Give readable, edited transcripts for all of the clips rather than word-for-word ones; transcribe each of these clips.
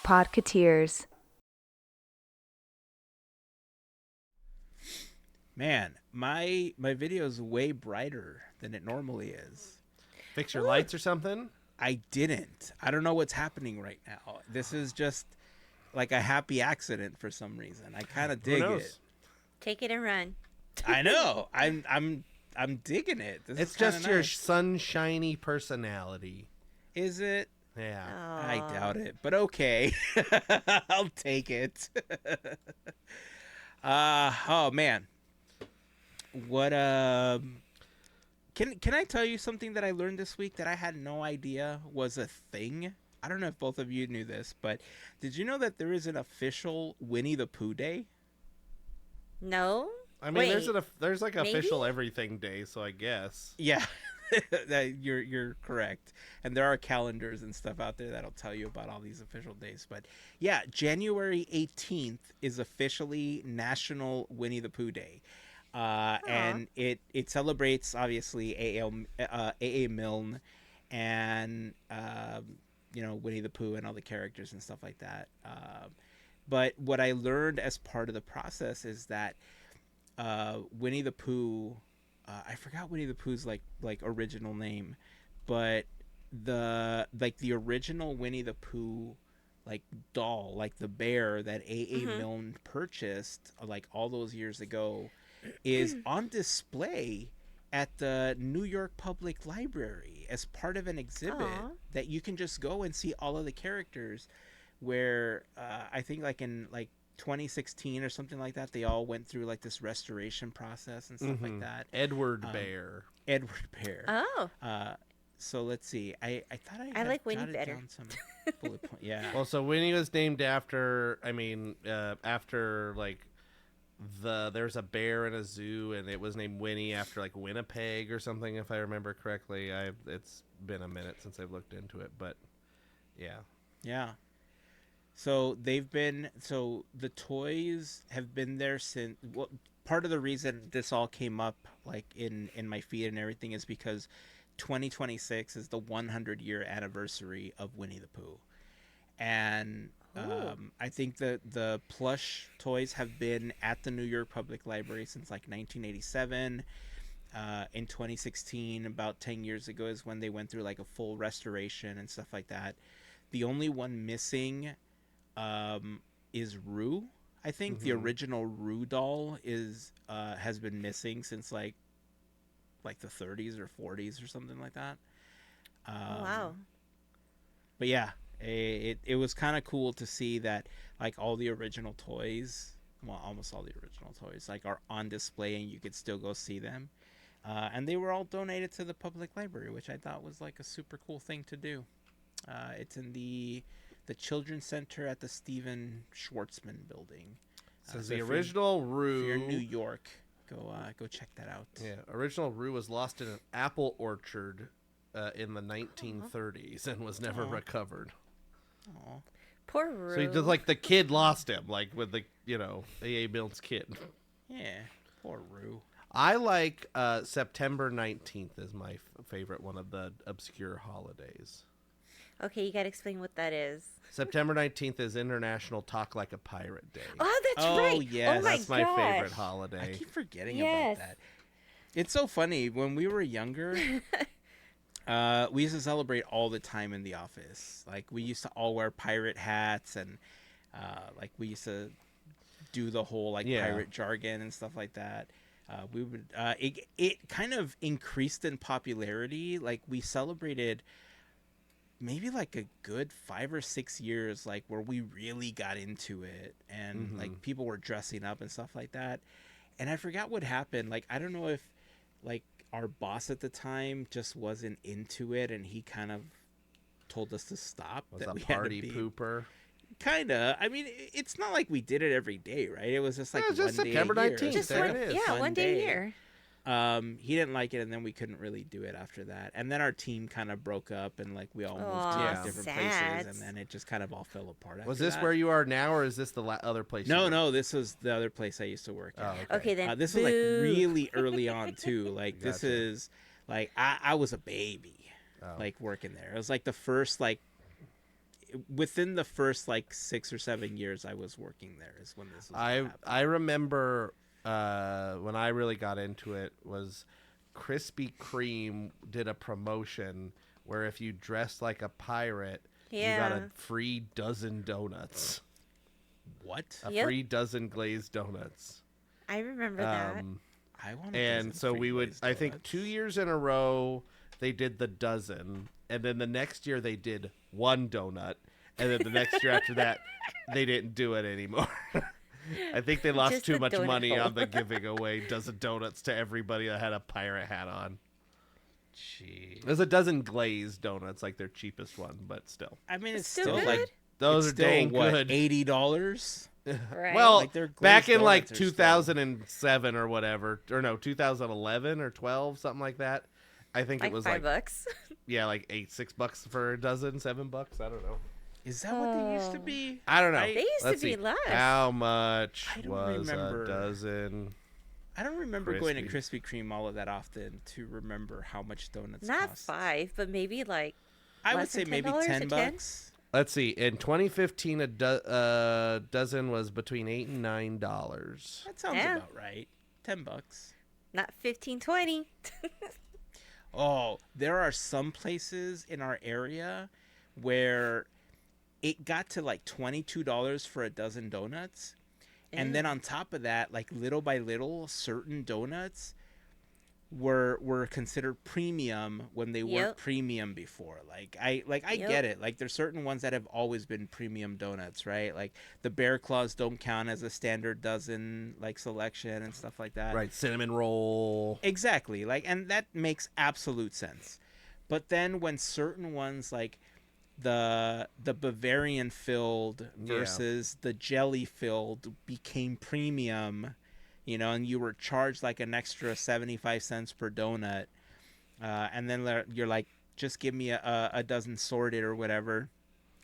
Podketeers. Man, my video is way brighter than it normally is. Fix your lights or something? I didn't. I don't know what's happening right now. This is just like a happy accident for some reason. I kind of dig it. Take it and run. I know. I'm digging it. It's just your sunshiny personality. Is it? Yeah. I doubt it, but okay. I'll take it. Oh man. What Can I tell you something that I learned this week that I had no idea was a thing? I don't know if both of you knew this, but did you know that there is an official Winnie the Pooh Day? No. I mean, Wait, there's like maybe? official everything day, so I guess. Yeah. You're correct. And there are calendars and stuff out there that'll tell you about all these official days. But yeah, January 18th is officially National Winnie the Pooh Day. And it celebrates obviously A.A. Milne and Winnie the Pooh and all the characters and stuff like that. But what I learned as part of the process is that Winnie the Pooh, I forgot Winnie the Pooh's like original name, but the original Winnie the Pooh like doll, like the bear that A.A. Milne purchased like all those years ago, is on display at the New York Public Library as part of an exhibit that you can just go and see all of the characters. Where I think like in like 2016 or something like that, they all went through like this restoration process and stuff like that. Edward Bear. Oh. So let's see. I thought I like Winnie better. down some bullet point. Yeah. Well, so Winnie was named after. I mean, after like there's a bear in a zoo, and it was named Winnie after like Winnipeg or something, if I remember correctly. It's been a minute since I've looked into it, but yeah. Yeah. So the toys have been there since. Well, part of the reason this all came up like in my feed and everything is because 2026 is the 100-year anniversary of Winnie the Pooh, and I think the plush toys have been at the New York Public Library since like 1987. In 2016, about 10 years ago, is when they went through like a full restoration and stuff like that. The only one missing is Roo. I think the original Roo doll has been missing since like the 30s or 40s or something like that. Wow. But yeah, it was kind of cool to see that like all the original toys, well, almost all the original toys, like are on display and you could still go see them. And they were all donated to the public library, which I thought was like a super cool thing to do. It's in the Children's Center at the Stephen Schwartzman building. So the original Roo. If you're in New York, go check that out. Yeah, original Roo was lost in an apple orchard in the 1930s and was never recovered. Aw. Poor Roo. So he just like the kid lost him, like with the A.A. Milne's kid. Yeah, poor Roo. I like September 19th is my favorite one of the obscure holidays. Okay, you gotta explain what that is. September 19th is International Talk Like a Pirate Day. Oh, that's right. Yes. Oh my That's my favorite holiday. I keep forgetting Yes. about that. It's so funny. When we were younger, we used to celebrate all the time in the office. Like we used to all wear pirate hats, and like we used to do the whole like pirate jargon and stuff like that. We would it kind of increased in popularity. Like we celebrated maybe like a good 5 or 6 years, like where we really got into it, and like people were dressing up and stuff like that. And I forgot what happened. Like I don't know if like our boss at the time just wasn't into it, and he kind of told us to stop. Was that a we party had to be, pooper. Kinda. I mean, it's not like we did it every day, right? It was just like It was just one September day a year. 19th. Just There one, it is. yeah, one day a year. He didn't like it, and then we couldn't really do it after that. And then our team kind of broke up, and like we all moved to Aw, different sad. places, and then it just kind of all fell apart. Was after this that. where you are now, or is this the other place? No, you work? no, this was the other place I used to work at. Oh, Okay, then. This was like boo. really early on too. Like this Gotcha. is like I was a baby, like working there. It was like the first like within the first like 6 or 7 years I was working there is when this was happening. I remember when I really got into it was Krispy Kreme did a promotion where if you dressed like a pirate, you got a free dozen donuts. What? A free dozen glazed donuts. I remember that. I want. And so we would. I think 2 years in a row they did the dozen, and then the next year they did one donut, and then the next year after that they didn't do it anymore. I think they lost Just too the much donut money hole. on the giving away dozen donuts to everybody that had a pirate hat on. Jeez. There's a dozen glazed donuts, like their cheapest one, but still. I mean, it's Still still good? like Those it's are still, dang what, good. $80. Right. Well, Like, they're glazed back in like donuts are still- 2007 or whatever, or no, 2011 or 12, something like that. I think like it was $5. yeah, like $6 for a dozen, $7. I don't know. Is that what they used to be? I don't know. I- They used Let's to be see. less. How much I don't was remember. a dozen? I don't remember going to Crispy. Krispy Kreme all of that often to remember how much donuts Not cost. 5, but maybe like I would less say than maybe $10 or 10 10? bucks. Let's see. In 2015, a dozen was between $8 and $9. That sounds Yeah. about right. 10 bucks. not 15, 20. Oh, there are some places in our area where it got to like $22 for a dozen donuts. And then on top of that, like little by little, certain donuts were considered premium when they weren't Yep. premium before. I Yep. get it. Like there's certain ones that have always been premium donuts, right? Like the Bear Claws don't count as a standard dozen like selection and stuff like that. Right, cinnamon roll. Exactly. Like, and that makes absolute sense. But then when certain ones like the Bavarian filled versus the jelly filled became premium, you know, and you were charged like an extra 75 cents per donut, and then you're like, just give me a dozen sorted or whatever,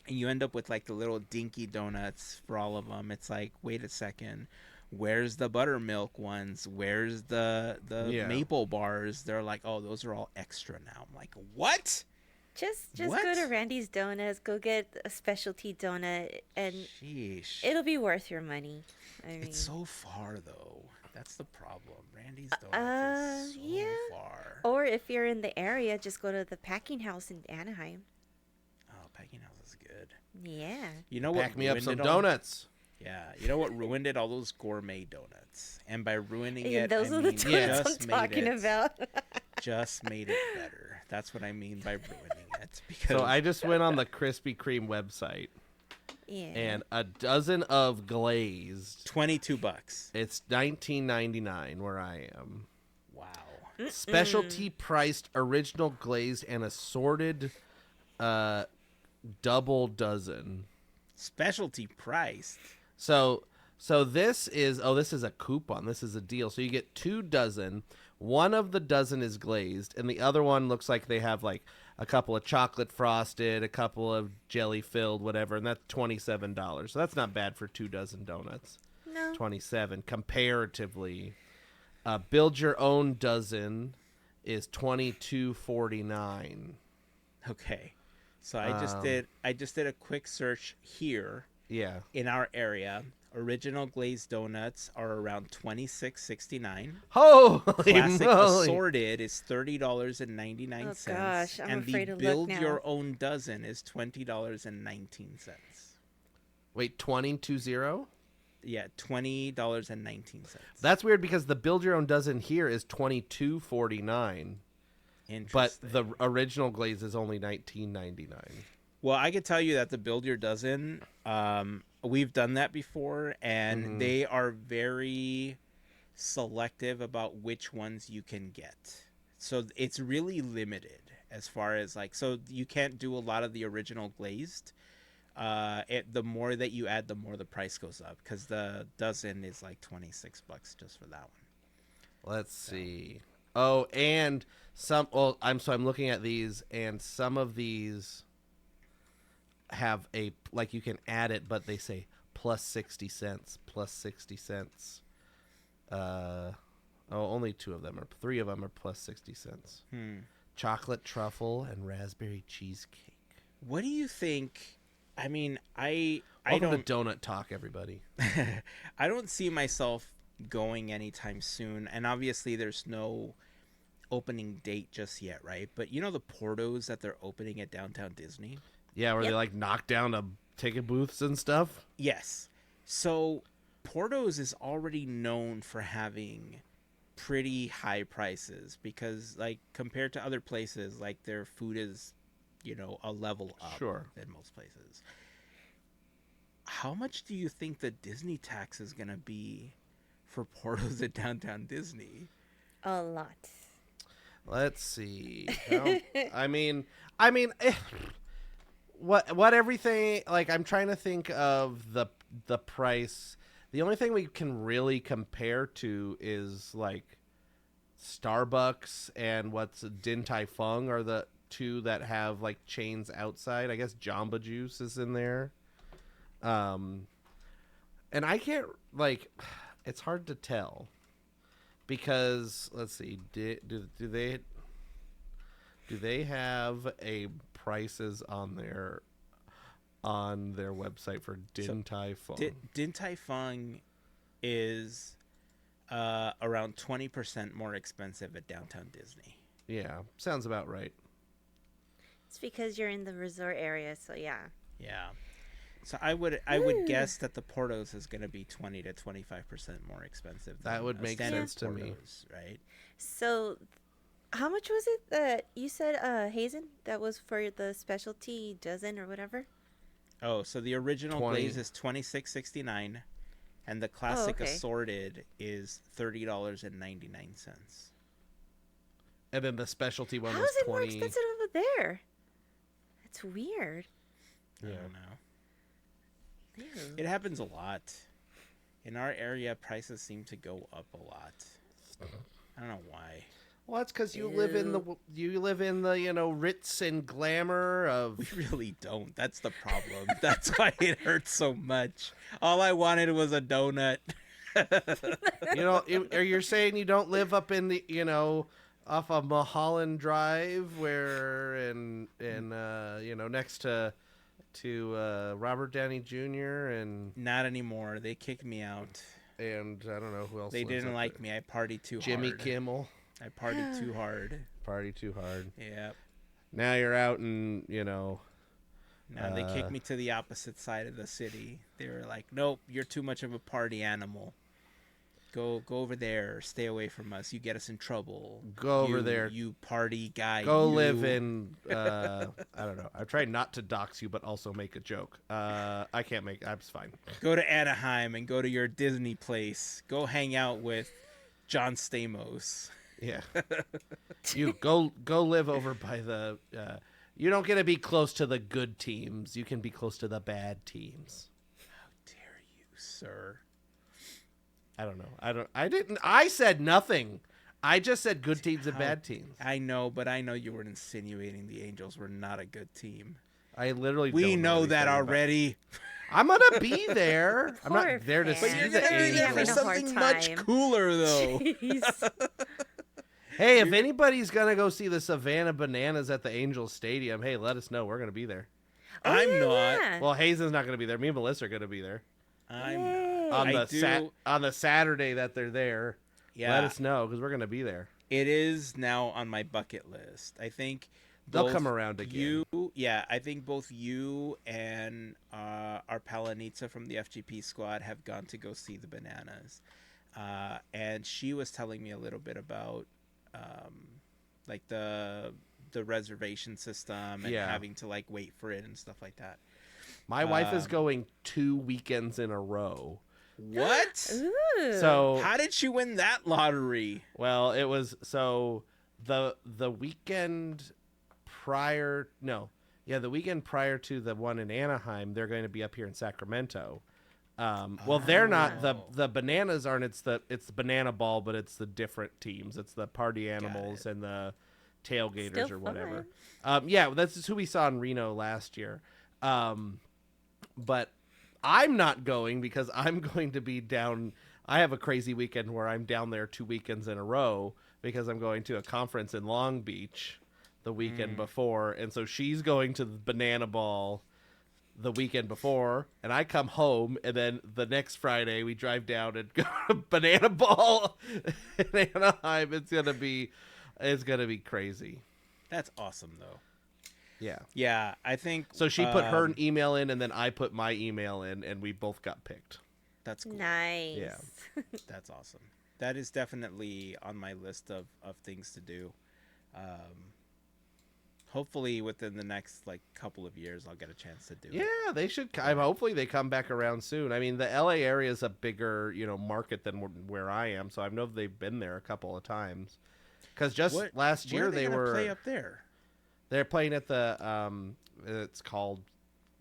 and you end up with like the little dinky donuts for all of them. It's like, wait a second, where's the buttermilk ones? Where's the maple bars? They're like, oh, those are all extra now. I'm like, what? Just What? go to Randy's Donuts, go get a specialty donut, and Sheesh. it'll be worth your money. I mean, It's so far though. That's the problem. Randy's Donuts is so yeah. far. or if you're in the area, just go to the Packing House in Anaheim. Oh, Packing House is good. Yeah. You know what? Pack me up ruined some it all? donuts. Yeah. You know what ruined it? All those gourmet donuts. And by ruining And it, those I are the mean donuts just I'm made talking it, about. just made it better. That's what I mean by ruining it. Because So I just went on the Krispy Kreme website, Yeah. and a dozen of glazed. $22. It's $19.99 where I am. Wow. Specialty priced, original glazed, and assorted, double dozen. Specialty priced. So this is a coupon. This is a deal. So you get 2 dozen. One of the dozen is glazed, and the other one looks like they have like a couple of chocolate frosted, a couple of jelly filled, whatever, and that's $27. So that's not bad for 2 dozen donuts. No. 27 comparatively. Build your own dozen is $22.49. Okay. So I just did a quick search here Yeah. in our area. Original glazed donuts are around $26.69. Holy Classic moly! assorted is $30.99. Oh, gosh, I'm and afraid the to look build now. your own dozen is $20.19. Wait, 220? Yeah, $20.19. That's weird because the build your own dozen here is $22.49, but Interesting. the original glaze is only $19.99. Well, I could tell you that the build your dozen, we've done that before, and they are very selective about which ones you can get. So it's really limited as far as like, so you can't do a lot of the original glazed. The more that you add, the more the price goes up because the dozen is like $26 just for that one. Let's see. Oh, and some. Well, I'm looking at these, and some of these have a like you can add it, but they say plus 60 cents, plus 60 cents. Only 2 of them are. 3 of them are plus 60 cents. Chocolate truffle and raspberry cheesecake. What do you think? I mean, I Welcome don't to Donut Talk, everybody. I don't see myself going anytime soon, and obviously there's no opening date just yet, right? But you know the Portos that they're opening at Downtown Disney? Yeah, where they Yep. like knock down the ticket booths and stuff. Yes. So Portos is already known for having pretty high prices because like compared to other places, like their food is, a level up Sure. than most places. How much do you think the Disney tax is going to be for Portos at Downtown Disney? A lot. Let's see. Well, I mean, what everything like I'm trying to think of the price. The only thing we can really compare to is like Starbucks and what's Din Tai Fung are the two that have like chains outside. I guess Jamba Juice is in there. And I can't like it's hard to tell because let's see do they have a prices on their website for Din Tai Fung? Din Tai Fung is around 20% more expensive at Downtown Disney. Yeah, sounds about right. It's because you're in the resort area, so yeah. Yeah. So I would guess that the Portos is going to be 20 to 25% more expensive. That than would a make standard sense to me. Portos, right? So, how much was it that you said, Heyzen? That was for the specialty dozen or whatever? Oh, so the original 20. glaze is $26.69, and the classic okay. assorted is $30.99. And then the specialty one How was is it 20. more expensive over there? That's weird. I Yeah. don't know. Ew. It happens a lot. In our area, prices seem to go up a lot. I don't know why. Well, that's because you live in the Ritz and glamour of. We really don't. That's the problem. That's why it hurts so much. All I wanted was a donut. You're saying you don't live up in the off of Mulholland Drive where next to Robert Downey Jr. and Not anymore. They kicked me out. I don't know who else. They lives didn't up like there. me. I partied too Jimmy hard. Kimmel. I partied too hard. Party too hard. Yep. Now you're out and Now they kicked me to the opposite side of the city. They were like, "Nope, you're too much of a party animal. Go over there. Stay away from us. You get us in trouble. Go over there. You party guy. Go you." live in I don't know. I tried not to dox you but also make a joke. I can't make I'm fine. Go to Anaheim and go to your Disney place. Go hang out with John Stamos. Yeah. You go live over by the you don't get to be close to the good teams. You can be close to the bad teams. How dare you, sir? I don't know. I said nothing. I just said good teams and bad teams. I know, but I know you were insinuating the Angels were not a good team. I literally We don't know anything that about- already. I'm gonna be there. I'm Poor not there to fan. see But the you're gonna be Angels. having a hard something much time. cooler, though. Jeez. Hey, if anybody's gonna go see the Savannah Bananas at the Angels Stadium, hey, let us know. We're gonna be there. Oh, I'm yeah, not. yeah. Well, Hazen's not gonna be there. Me and Melissa are gonna be there I'm Yay. not. on I the do. on the Saturday that they're there. Yeah, Let us know because we're gonna be there. it is now on my bucket list. I think They'll both come around again. I think both you and our pal Anitza from the FGP Squad have gone to go see the Bananas, and she was telling me a little bit about like the reservation system and Yeah. having to like wait for it and stuff like that. My wife is going 2 weekends in a row. What? Ooh. So How did she win that lottery? well, it was so the weekend prior. No, yeah, the weekend prior to the one in Anaheim, they're going to be up here in Sacramento. Well, they're not the Bananas aren't. It's the Banana Ball, but it's the different teams. It's the Party Animals and the Tailgaters Still or whatever. fun. Yeah, that's just who we saw in Reno last year. But I'm not going because I'm going to be down. I have a crazy weekend where I'm down there 2 weekends in a row because I'm going to a conference in Long Beach the weekend before. And so she's going to the Banana Ball the weekend before, and I come home, and then the next Friday we drive down and go to Banana Ball in Anaheim. It's gonna be crazy. That's awesome, though. Yeah. Yeah, I think So she put her email in, and then I put my email in, and we both got picked. That's cool. Nice. Yeah. That's awesome. That is definitely on my list of things to do. Hopefully within the next like couple of years I'll get a chance to do it. Yeah, they should. Hopefully they come back around soon. I mean, the LA area is a bigger, market than where I am, so I know they've been there a couple of times. Because last year where are they were play up there. They're playing at the it's called,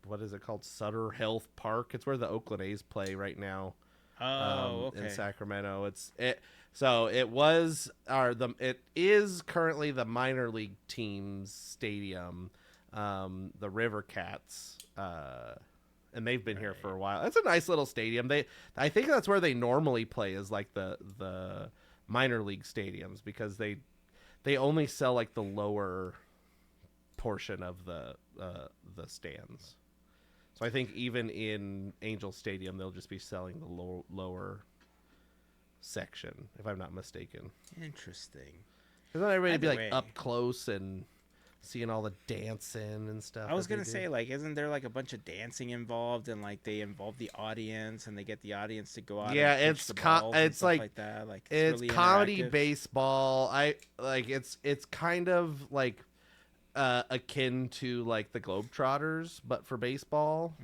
what is it called? Sutter Health Park. It's where the Oakland A's play right now. Oh, okay. In Sacramento. It is currently the minor league team's stadium, the River Cats, and they've been here for a while. It's a nice little stadium. I think that's where they normally play, is like the minor league stadiums, because they only sell like the lower portion of the stands. So I think even in Angel Stadium, they'll just be selling the lower section, if I'm not mistaken. Interesting. Because not everybody be like way. up close and seeing all the dancing and stuff. I was that they gonna do. say, like, isn't there like a bunch of dancing involved, and like they involve the audience, and they get the audience to go out? Yeah, and pitch the balls and it's stuff like, like that. Like it's really comedy interactive. baseball. It's kind of like akin to like the Globetrotters, but for baseball,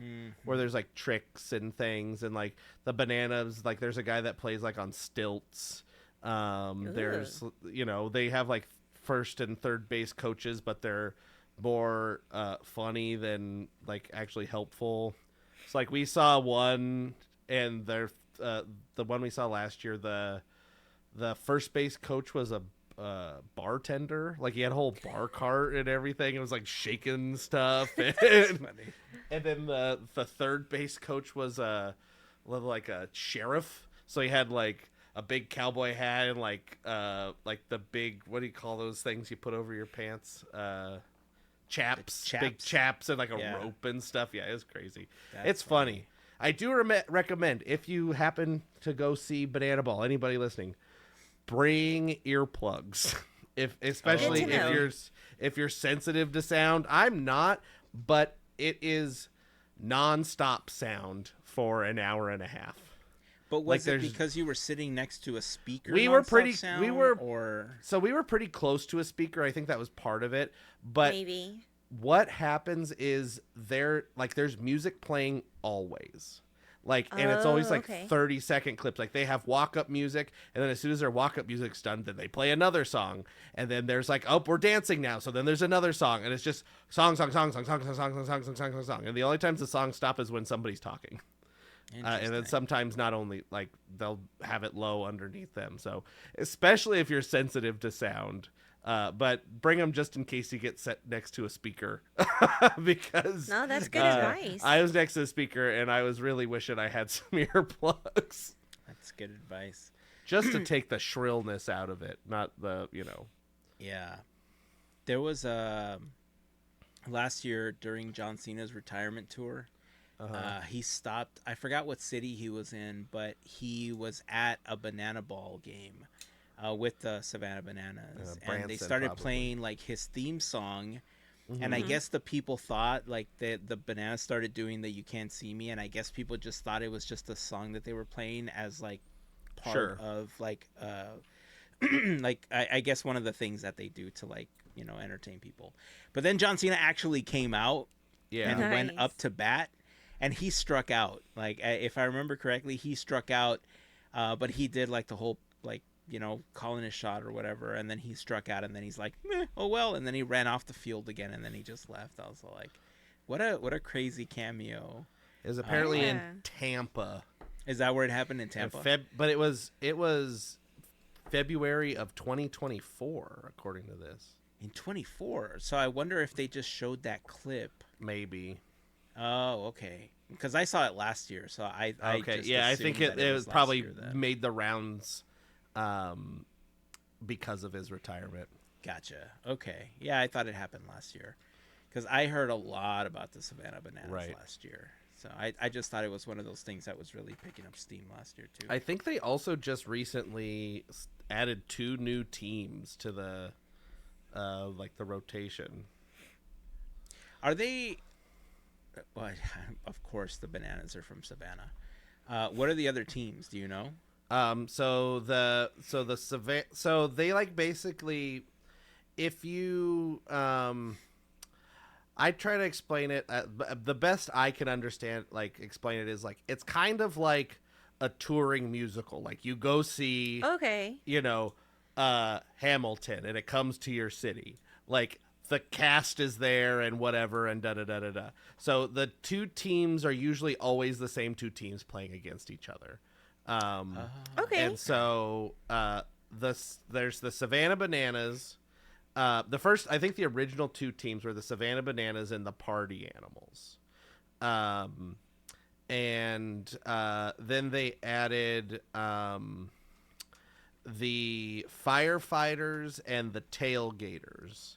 where there's like tricks and things, and like the Bananas, like there's a guy that plays like on stilts. There's they have like first and third base coaches, but they're more funny than like actually helpful. It's like we saw one, and the one we saw last year, the first base coach was a bartender. Like he had a whole bar cart and everything. It was like shaking stuff. And then the third base coach was like a sheriff. So he had like a big cowboy hat and like the big, what do you call those things you put over your pants? Chaps. Big chaps, and like a rope and stuff. Yeah, it was crazy. It's funny. I do recommend, if you happen to go see Banana Ball, anybody listening, bring earplugs. Especially if you're sensitive to sound. I'm not, but it is non-stop sound for an hour and a half. But was it because you were sitting next to a speaker? So we were pretty close to a speaker. I think that was part of it. But maybe what happens is there's music playing always. And it's always 30-second clips. Like they have walk-up music, and then as soon as their walk-up music's done, then they play another song. And then there's like, oh, we're dancing now. So then there's another song, and it's just song. And the only times the songs stop is when somebody's talking. And then sometimes not only, like, they'll have it low underneath them. So especially if you're sensitive to sound. But bring them just in case you get set next to a speaker. Because no, that's good advice. I was next to the speaker, and I was really wishing I had some earplugs. That's good advice. Just to take the shrillness out of it, not the, Yeah. There was last year during John Cena's retirement tour, he stopped. I forgot what city he was in, but he was at a Banana Ball game. With the Savannah Bananas, and they started playing like his theme song, and I guess the people thought like the Bananas started doing the "You Can't See Me," and I guess people just thought it was just a song that they were playing as like part of like like I guess one of the things that they do to like entertain people. But then John Cena actually came out and went up to bat, and he struck out. Like if I remember correctly, he struck out, but he did like the whole like. Calling his shot or whatever, and then he struck out, and then he's like, oh well, and then he ran off the field again, and then he just left. I was like, what a crazy cameo. It was apparently in Tampa. Is that where it happened, in Tampa? But it was February of 2024, according to this. In 24. So I wonder if they just showed that clip. Maybe. Oh, okay. Because I saw it last year, so I think it was probably made the rounds. Because of his retirement. Gotcha. Okay. Yeah, I thought it happened last year. because I heard a lot about the Savannah Bananas Right. last year. So I just thought it was one of those things that was really picking up steam last year too. I think they also just recently added 2 new teams to the like the rotation. Are they? Well, of course, the Bananas are from Savannah. What are the other teams? Do you know? So they like basically, if you I try to explain it. The best I can understand, like explain it, is like it's kind of like a touring musical. Like you go see, Okay. you know, Hamilton, and it comes to your city. Like the cast is there and whatever, and da da da da da. So the 2 teams are usually always the same 2 teams playing against each other. Okay. And so there's the Savannah Bananas. I think the original 2 teams were the Savannah Bananas and the Party Animals. And then they added the Firefighters and the Tailgaters.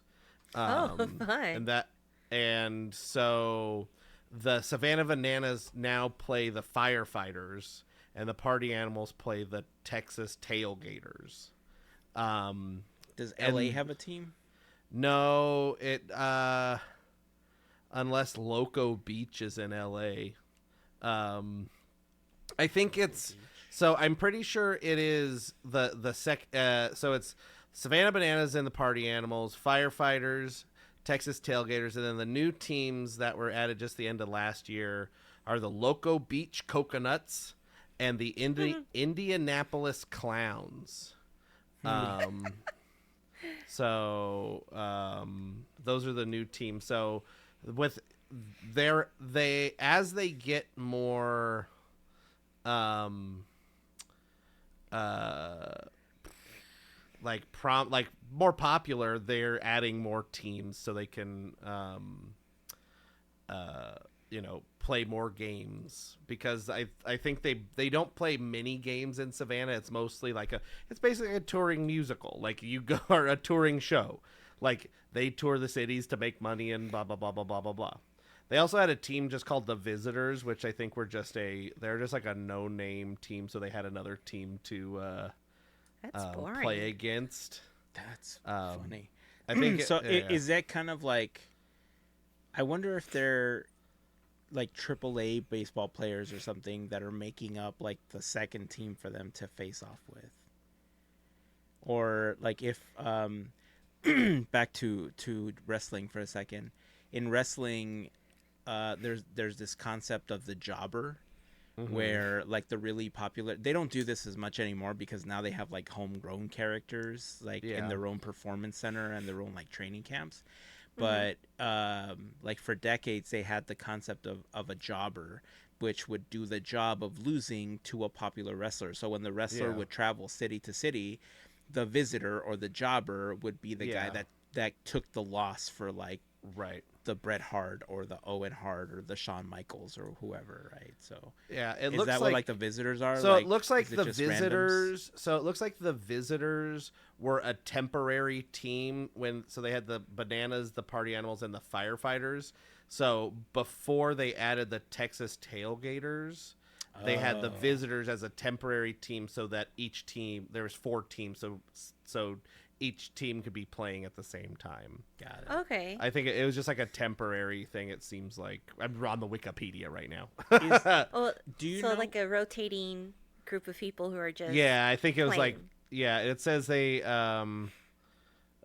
Fun. And so the Savannah Bananas now play the Firefighters, and the Party Animals play the Texas Tailgaters. Does LA have a team? No, unless Loco Beach is in LA. I think it's so. I'm pretty sure it is so it's Savannah Bananas and the Party Animals, Firefighters, Texas Tailgaters, and then the new teams that were added just the end of last year are the Loco Beach Coconuts and the Indianapolis Clowns. So those are the new teams. So with as they get more like more popular, they're adding more teams so they can play more games, because I think they don't play mini games in Savannah. It's mostly it's basically a touring musical, like you go, or a touring show. Like they tour the cities to make money and blah blah blah blah blah blah blah. They also had a team just called the Visitors, which I think they're just like a no name team, so they had another team to That's boring. play against. That's funny. I think so. Is that kind of like? I wonder if they're like AAA baseball players or something that are making up like the second team for them to face off with, or like if back to wrestling for a second. In wrestling, there's this concept of the jobber. Mm-hmm. Where like the really popular, they don't do this as much anymore because now they have like homegrown characters in their own performance center and their own like training camps. But like for decades they had the concept of a jobber, which would do the job of losing to a popular wrestler. So when the wrestler would travel city to city, the visitor or the jobber would be the guy that took the loss for like the Bret Hart or the Owen Hart or the Shawn Michaels or whoever, right? So it is looks that what like the Visitors are? So like, it looks like the Visitors. Randoms? So it looks like the Visitors were a temporary team so they had the Bananas, the Party Animals, and the Firefighters. So before they added the Texas Tailgaters, they had the Visitors as a temporary team, so that each team, there was 4 teams, so each team could be playing at the same time. Got it. Okay. I think it was just like a temporary thing. It seems like I'm on the Wikipedia right now. Do you know? know? Like a rotating group of people who are just I think it was playing. it says they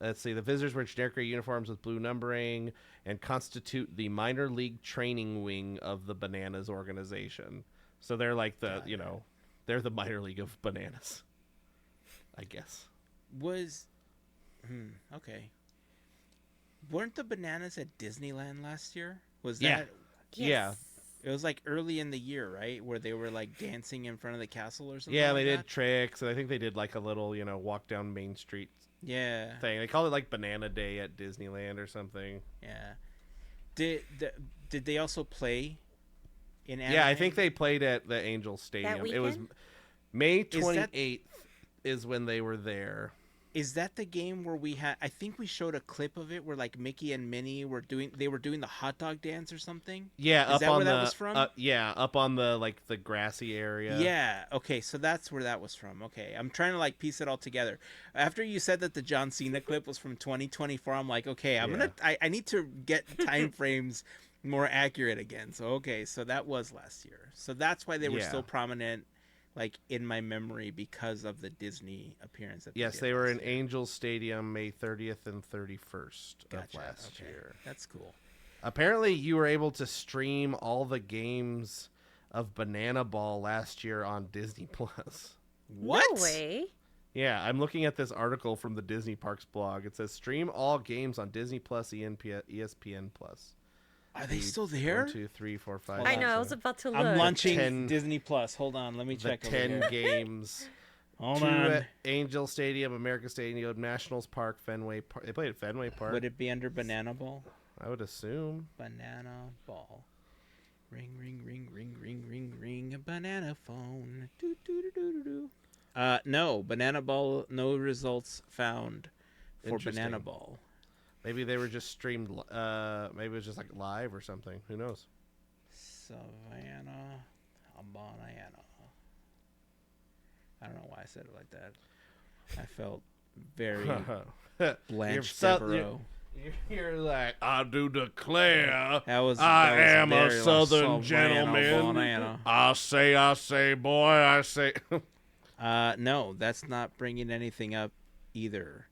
let's see, the Visitors wear generic gray uniforms with blue numbering and constitute the minor league training wing of the Bananas organization. So they're like they're the minor league of Bananas, I guess. Okay. Weren't the Bananas at Disneyland last year? Was Yeah. that? Yes. Yeah. It was like early in the year, right? Where they were like dancing in front of the castle or something. Yeah, like they that? did tricks, and I think they did like a little, walk down Main Street Yeah. thing. They called it like Banana Day at Disneyland or something. Yeah. Did they also play in Anaheim? Yeah, I think they played at the Angel Stadium. It was May 28th is when they were there. Is that the game where we had? I think we showed a clip of it where like Mickey and Minnie were doing the hot dog dance or something. Yeah, Is up that on where the that was from? yeah, up on the like the grassy area. Yeah. Okay, so that's where that was from. Okay, I'm trying to like piece it all together. After you said that the John Cena clip was from 2024, I'm like, okay, I need to get time frames more accurate again. So okay, so that was last year. So that's why they were still prominent, like in my memory because of the Disney appearance. Yes, they were in Angel Stadium May 30th and 31st of last year. That's cool. Apparently, you were able to stream all the games of Banana Ball last year on Disney Plus. What? No way. Yeah, I'm looking at this article from the Disney Parks blog. It says stream all games on Disney Plus, ESPN Plus. Are they still there? 1, 2, 3, 4, 5. I know. I was about to look. I'm launching Disney Plus. Hold on, let me check. The 10 games. Hold 2 on. at Angel Stadium, America Stadium, Nationals Park, Fenway Park. They played at Fenway Park. Would it be under Banana Ball? I would assume. Banana Ball. Ring, ring, ring, ring, ring, ring, ring. A banana phone. Do, do, do, do, do, do. No, Banana Ball. No results found for Banana Ball. Maybe they were just streamed. Maybe it was just like live or something. Who knows? Savannah Bananas. I don't know why I said it like that. I felt very Blanche Devereaux. You're like, I do declare, I am a very Southern Savannah gentleman. Banana. I say, boy, I say. No, that's not bringing anything up either.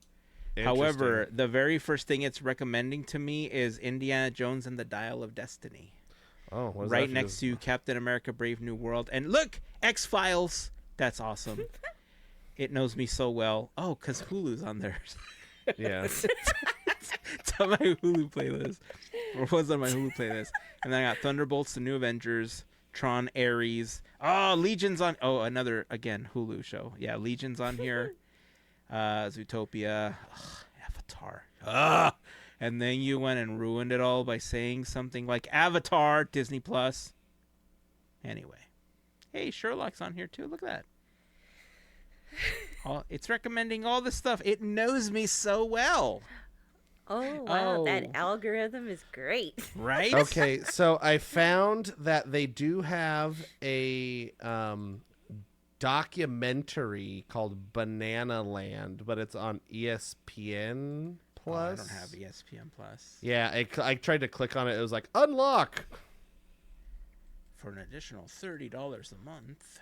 However, the very first thing it's recommending to me is Indiana Jones and the Dial of Destiny. Oh, what right next to Captain America: Brave New World. And look, X-Files. That's awesome. It knows me so well. Oh, because Hulu's on there. Yeah. It's on my Hulu playlist. Or was on my Hulu playlist. And then I got Thunderbolts, The New Avengers, Tron, Ares. Oh, Legion's on. Oh, another, again, Hulu show. Yeah, Legion's on here. Zootopia. Avatar. And then you went and ruined it all by saying something like Avatar, Disney Plus. Anyway. Hey, Sherlock's on here too. Look at that. It's recommending all this stuff. It knows me so well. Oh, wow. That algorithm is great. Right? Okay, so I found that they do have a documentary called Banana Land, but it's on ESPN Plus. I don't have ESPN Plus. Yeah, I tried to click on it. It was like, unlock. For an additional $30 a month.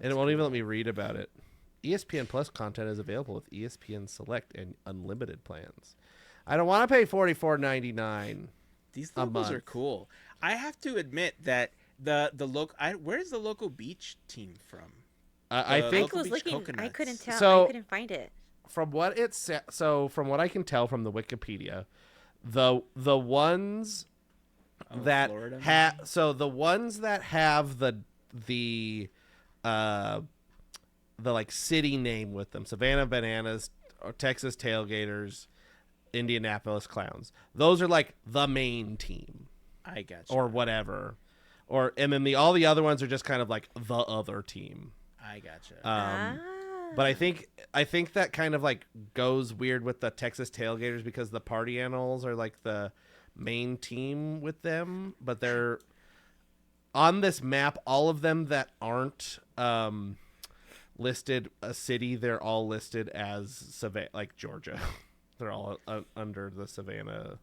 And it won't even let me read about it. ESPN Plus content is available with ESPN Select and Unlimited plans. I don't want to pay $44.99. These logos are cool. I have to admit that the local. Where's the local beach team from? I think I was looking. I couldn't tell. So, I couldn't find it. From what from what I can tell from the Wikipedia, the ones that the ones that have the like city name with them, Savannah Bananas, or Texas Tailgaters, Indianapolis Clowns. Those are like the main team. I gotcha. Or whatever. And then all the other ones are just kind of like the other team. I gotcha. But I think that kind of like goes weird with the Texas Tailgaters because the Party Animals are like the main team with them, but they're on this map. All of them that aren't listed a city, they're all listed as Savannah, like Georgia. They're all under the Savannah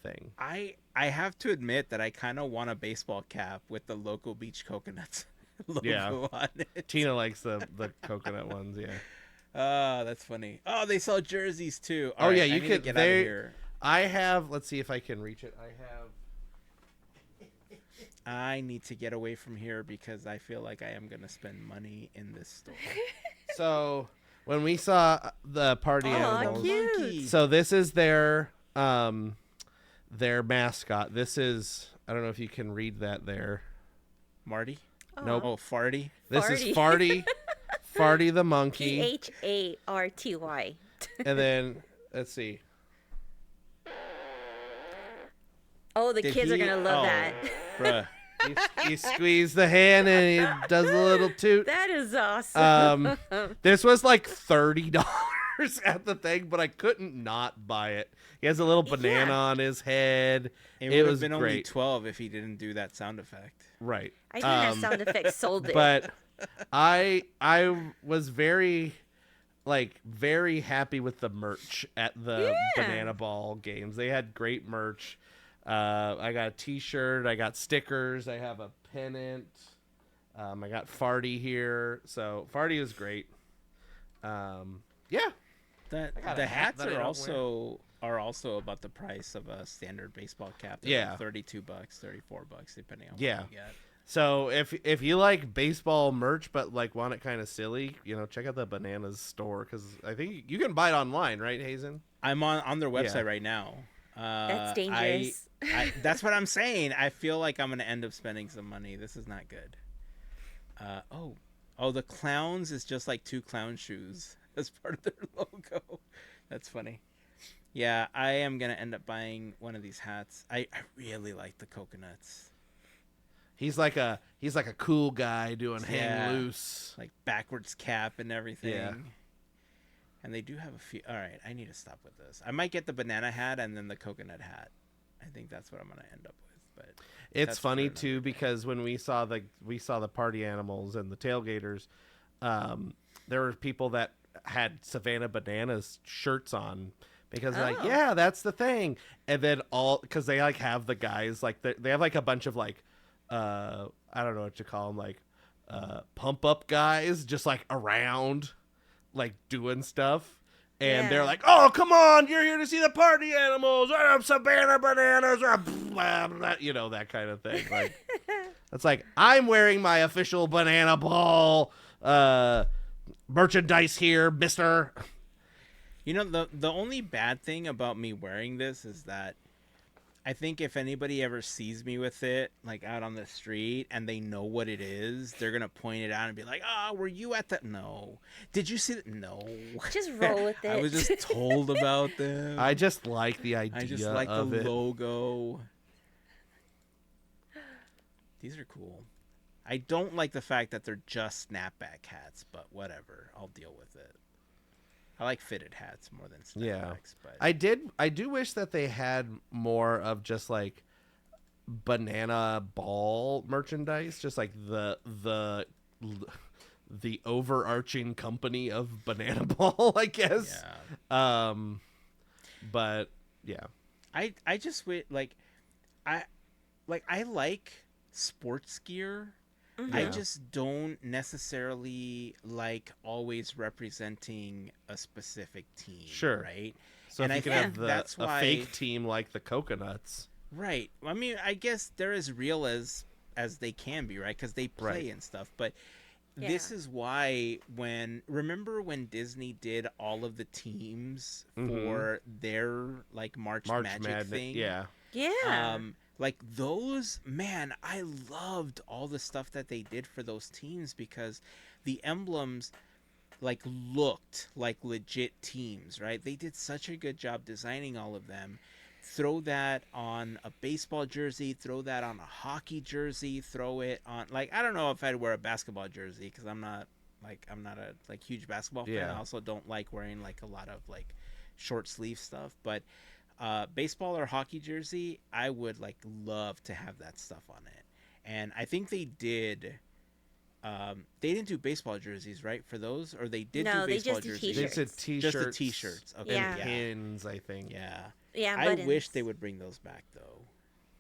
thing. I have to admit that I kind of want a baseball cap with the local beach coconuts logo on it. Tina likes the coconut ones. Yeah. That's funny. Oh, they sell jerseys too. All right, you could get out of here. I have. Let's see if I can reach it. I need to get away from here because I feel like I am going to spend money in this store. So when we saw the Party Animals, cute. So this is their mascot. This is, I don't know if you can read that there. Marty? Nope. Oh, Farty? This is Farty. Farty the monkey. Pharty. And then, let's see. Oh, the kids are going to love that. Bruh. You squeeze the hand and he does a little toot. That is awesome. This was like $30 at the thing, but I couldn't not buy it. He has a little banana on his head. It would was have been great. only 12 if he didn't do that sound effect. Right. I didn't have sound effects sold it. But I was very happy with the merch at the Banana Ball games. They had great merch. I got a t-shirt, I got stickers, I have a pennant. I got Farty here. So Farty was great. Yeah. The hats are also about the price of a standard baseball cap. They're like $32, $34, depending on what you get. So if you like baseball merch but like want it kind of silly, check out the Bananas store, because I think you can buy it online, right, Heyzen? I'm on their website right now. That's dangerous. That's what I'm saying. I feel like I'm gonna end up spending some money. This is not good. The clowns is just like 2 clown shoes as part of their logo. That's funny. Yeah, I am gonna end up buying one of these hats. I really like the coconuts. He's like a cool guy doing hang loose, like backwards cap and everything. Yeah. And they do have a few. All right, I need to stop with this. I might get the banana hat and then the coconut hat. I think that's what I'm gonna end up with. But it's funny too, because when we saw the party animals and the tailgaters, there were people that had Savannah Bananas shirts on. Because that's the thing. And then because they like have the guys, like they have like a bunch of like, I don't know what you call them, like pump up guys just like around, like doing stuff. And they're like, oh, come on, you're here to see the party animals. I'm Savannah Bananas. That kind of thing. Like, it's like, I'm wearing my official Banana Ball merchandise here, mister. The only bad thing about me wearing this is that I think if anybody ever sees me with it, like out on the street, and they know what it is, they're going to point it out and be like, oh, were you at that? No. Did you see that? No. Just roll with it. I was just told about them. I just like the idea. I just like the it. logo. These are cool. I don't like the fact that they're just snapback hats, but whatever. I'll deal with it. I like fitted hats more than snapbacks. But I do wish that they had more of just like Banana Ball merchandise, just like the overarching company of Banana Ball, I guess. Yeah. But yeah. I just I like sports gear. Mm-hmm. I just don't necessarily like always representing a specific team. Sure. Right. So and if you can have that's a fake team like the Coconuts. Right. I mean, I guess they're as real as they can be, right? Because they play and stuff. But this is why remember when Disney did all of the teams for their like March Magic thing? Yeah. Yeah. Like those, man, I loved all the stuff that they did for those teams, because the emblems like looked like legit teams, right? They did such a good job designing all of them. Throw that on a baseball jersey, throw that on a hockey jersey, throw it on, like, I don't know if I'd wear a basketball jersey, because I'm not a huge basketball fan. I also don't like wearing like a lot of like short sleeve stuff, but baseball or hockey jersey, I would like love to have that stuff on it. And I think they did. They didn't do baseball jerseys, right? For those, or they did do baseball jerseys. They did t-shirts. Just the t-shirts. Okay. And pins, I think. Yeah. Yeah. I buttons. wish they would bring those back though.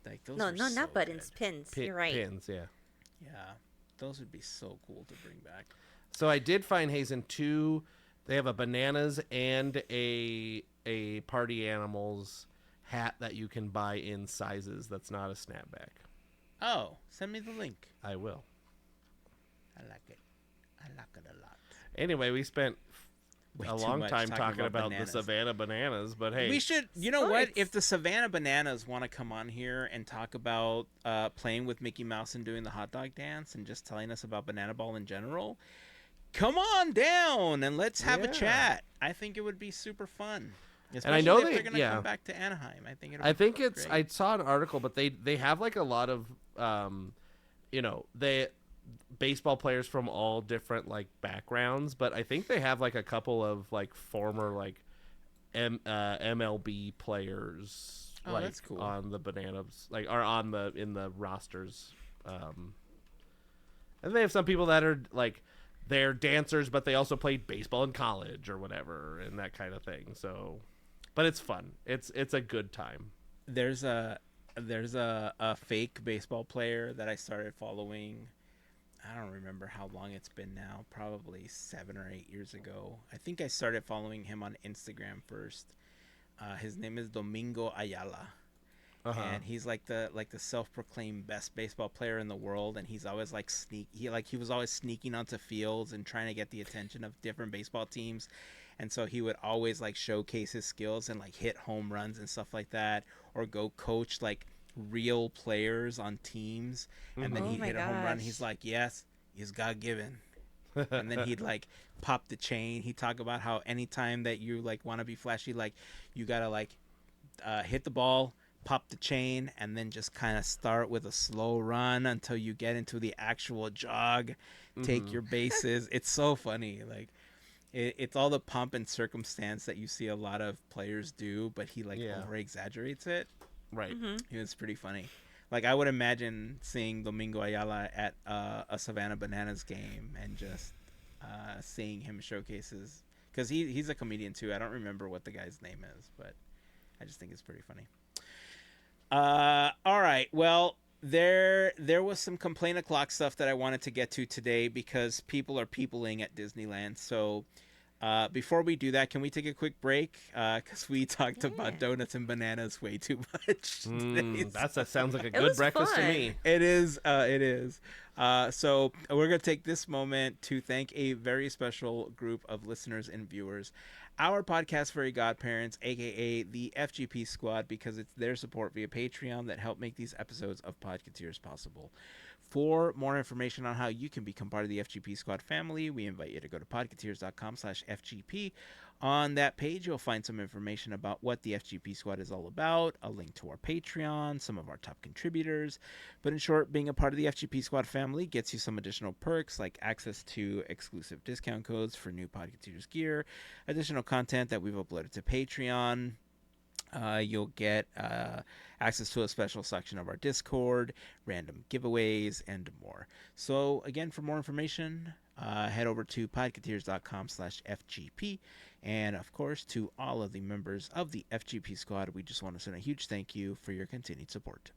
Like those. Not buttons. Good. Pins. You're right. Pins. Yeah. Yeah, those would be so cool to bring back. So I did find Heyzen 2. They have a bananas and a party animals hat that you can buy in sizes. That's not a snapback. Oh, send me the link. I will. I like it. I like it a lot. Anyway, we spent Way a too long much time talking about bananas. the Savannah Bananas, but hey, we should. You know what? If the Savannah Bananas want to come on here and talk about playing with Mickey Mouse and doing the hot dog dance and just telling us about Banana Ball in general, come on down and let's have a chat. I think it would be super fun. Especially and I know if they're gonna come back to Anaheim. I think it's. I saw an article, but they have like a lot of they baseball players from all different like backgrounds, but I think they have like a couple of like former like MLB players Oh, that's cool. on the Bananas, like are on the in the rosters. And they have some people that are like they're dancers, but they also played baseball in college or whatever, and that kind of thing. So, but it's fun. It's a good time. There's a fake baseball player that I started following. I don't remember how long it's been now. Probably 7 or 8 years ago. I think I started following him on Instagram first. His name is Domingo Ayala. And he's like the self-proclaimed best baseball player in the world, and he's always like he was always sneaking onto fields and trying to get the attention of different baseball teams. And so he would always like showcase his skills and like hit home runs and stuff like that, or go coach like real players on teams. And then Oh he'd my hit a home run. gosh. He's like, yes, he's God-given. And then he'd like pop the chain. He'd talk about how anytime that you like want to be flashy, like you gotta like hit the ball, pop the chain, and then just kind of start with a slow run until you get into the actual jog, take your bases. It's so funny. Like it's all the pomp and circumstance that you see a lot of players do, but he like over exaggerates it. Right. It was pretty funny. Like I would imagine seeing Domingo Ayala at a Savannah Bananas game and just seeing him showcases, because he's a comedian too. I don't remember what the guy's name is, but I just think it's pretty funny. All right. Well, there was some complaint o'clock stuff that I wanted to get to today because people are peopling at Disneyland. So before we do that, can we take a quick break? Because we talked about donuts and bananas way too much today. That sounds like a It good was breakfast to fun. me. It is. It is. So we're going to take this moment to thank a very special group of listeners and viewers. Our podcast, Fairy Godparents, a.k.a. the FGP Squad, because it's their support via Patreon that help make these episodes of Podketeers possible. For more information on how you can become part of the FGP Squad family, we invite you to go to podketeers.com/FGP. On that page, you'll find some information about what the FGP Squad is all about, a link to our Patreon, some of our top contributors. But in short, being a part of the FGP Squad family gets you some additional perks like access to exclusive discount codes for new Podketeers gear, additional content that we've uploaded to Patreon. You'll get access to a special section of our Discord, random giveaways, and more. So again, for more information, head over to podketeers.com/FGP. And of course, to all of the members of the FGP Squad, we just want to send a huge thank you for your continued support.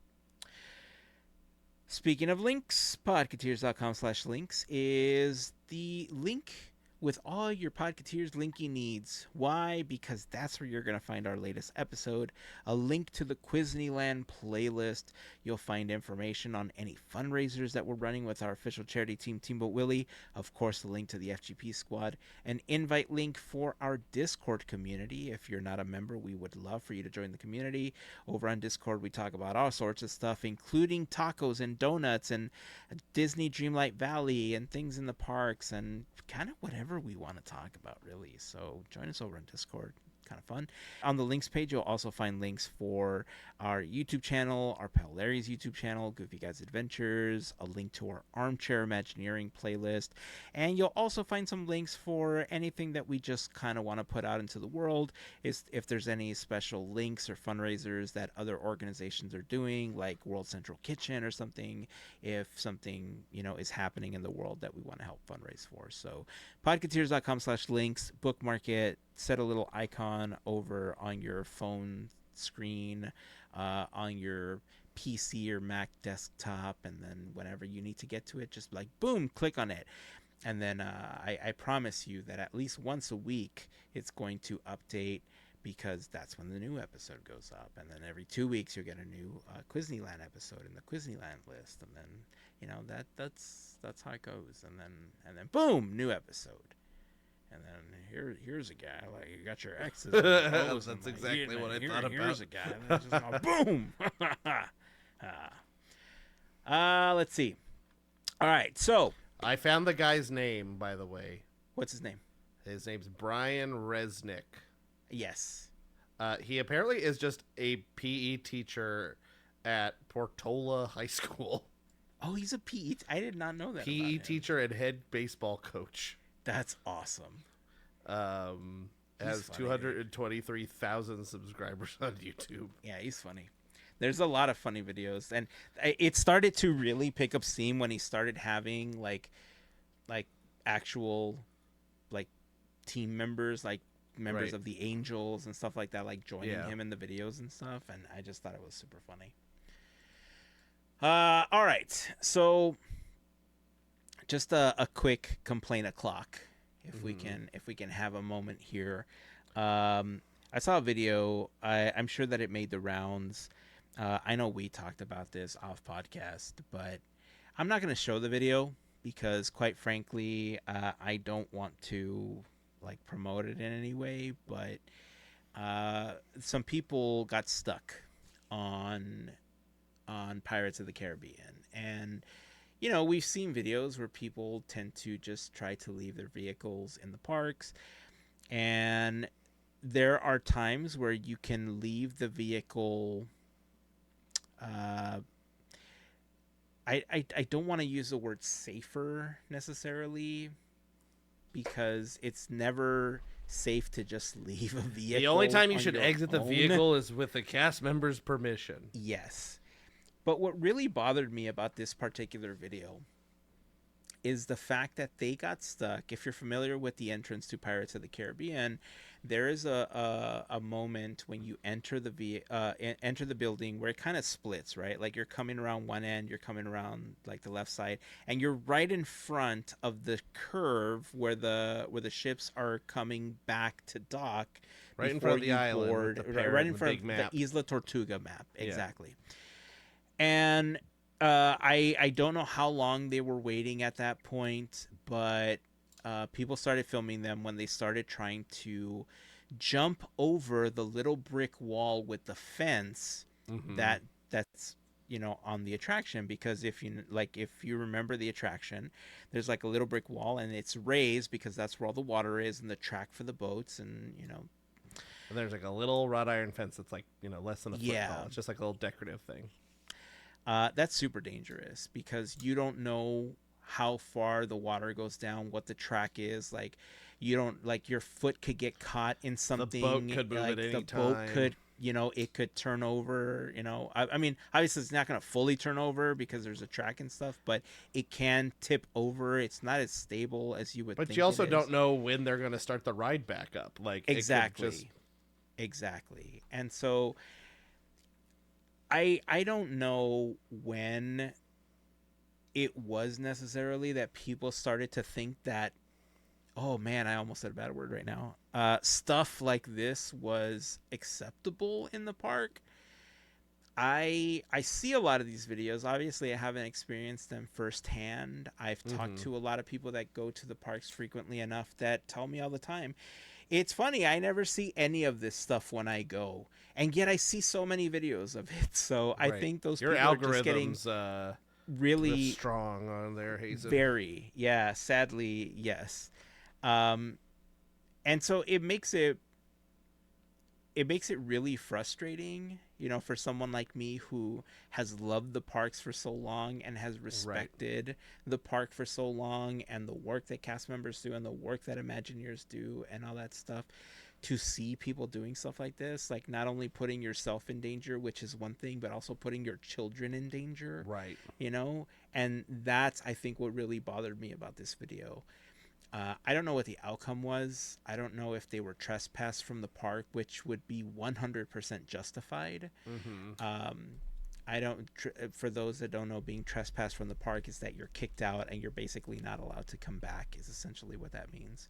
Speaking of links, podketeers.com/links is the link with all your Podketeers linking needs. Why? Because that's where you're going to find our latest episode, a link to the Disneyland playlist. You'll find information on any fundraisers that we're running with our official charity team, Teamboat Willie. Of course, the link to the FGP Squad, an invite link for our Discord community. If you're not a member, we would love for you to join the community. Over on Discord, we talk about all sorts of stuff, including tacos and donuts and Disney Dreamlight Valley and things in the parks and kind of whatever we want to talk about, really. So join us over on Discord. Kind of fun. On the links page, you'll also find links for our YouTube channel, our pal Larry's YouTube channel, Goofy Guys Adventures, a link to our Armchair Imagineering playlist, and you'll also find some links for anything that we just kind of want to put out into the world. Is if there's any special links or fundraisers that other organizations are doing, like World Central Kitchen or something, if something is happening in the world that we want to help fundraise for. So podketeers.com/links, bookmark it, set a little icon over on your phone screen, on your PC or Mac desktop, and then whenever you need to get to it, just like boom, click on it. And then I promise you that at least once a week it's going to update, because that's when the new episode goes up. And then every 2 weeks you'll get a new Disneyland episode in the Disneyland list, and then that's how it goes. And then boom, new episode. And then here's a guy, like, you got your X's. And O's That's and exactly what I thought about. Here's a guy. And then just go, boom. Let's see. All right, so I found the guy's name, by the way. what's his name? His name's Brian Resnick. Yes. He apparently is just a PE teacher at Portola High School. Oh, he's a PE. I did not know that. PE about him. teacher and head baseball coach. That's awesome. Has funny, 223,000 subscribers on YouTube. Yeah, he's funny. There's a lot of funny videos, and it started to really pick up steam when he started having like actual like team members, like members Right. of the Angels and stuff like that, like joining Yeah. him in the videos and stuff. And I just thought it was super funny. All right, so just a quick complaint o'clock, if we can have a moment here. I saw a video. I'm sure that it made the rounds. I know we talked about this off podcast, but I'm not going to show the video because, quite frankly, I don't want to like promote it in any way. But some people got stuck on Pirates of the Caribbean, and we've seen videos where people tend to just try to leave their vehicles in the parks, and there are times where you can leave the vehicle. I don't want to use the word safer necessarily, because it's never safe to just leave a vehicle. The only time you on should your exit the own. vehicle is with the cast member's permission. Yes. But what really bothered me about this particular video is the fact that they got stuck. If you're familiar with the entrance to Pirates of the Caribbean, there is a moment when you enter the building where it kind of splits, right? Like you're coming around one end, you're coming around like the left side, and you're right in front of the curve where the ships are coming back to dock. Right in front of the island, with the parrot right in and the front big of map. the Isla Tortuga map, Yeah. exactly. And I don't know how long they were waiting at that point, but people started filming them when they started trying to jump over the little brick wall with the fence that's on the attraction. Because if you remember the attraction, there's like a little brick wall, and it's raised because that's where all the water is and the track for the boats, and And there's like a little wrought iron fence that's like less than a foot Yeah. tall. It's just like a little decorative thing. That's super dangerous because you don't know how far the water goes down, what the track is. Like, you don't, like, your foot could get caught in something. boat could move like, at any the boat time. could, it could turn over. I mean, obviously it's not going to fully turn over because there's a track and stuff, but it can tip over. It's not as stable as you would think. But you also it is. don't know when they're going to start the ride back up. Like, it could Exactly. Exactly. And so I don't know when it was necessarily that people started to think that, oh man, I almost said a bad word right now. Stuff like this was acceptable in the park. I see a lot of these videos. Obviously, I haven't experienced them firsthand. I've talked to a lot of people that go to the parks frequently enough that tell me all the time, it's funny, I never see any of this stuff when I go, and yet I see so many videos of it. So I Right. think those Your people are just getting algorithms really strong on there, Heyzen. very, yeah, sadly, yes. And so it makes it really frustrating, for someone like me who has loved the parks for so long and has respected the park for so long, and the work that cast members do and the work that Imagineers do and all that stuff, to see people doing stuff like this, like not only putting yourself in danger, which is one thing, but also putting your children in danger, Right. And that's, I think, what really bothered me about this video. I don't know what the outcome was. I don't know if they were trespassed from the park, which would be 100% justified. I don't. For those that don't know, being trespassed from the park is that you're kicked out and you're basically not allowed to come back. Is essentially what that means.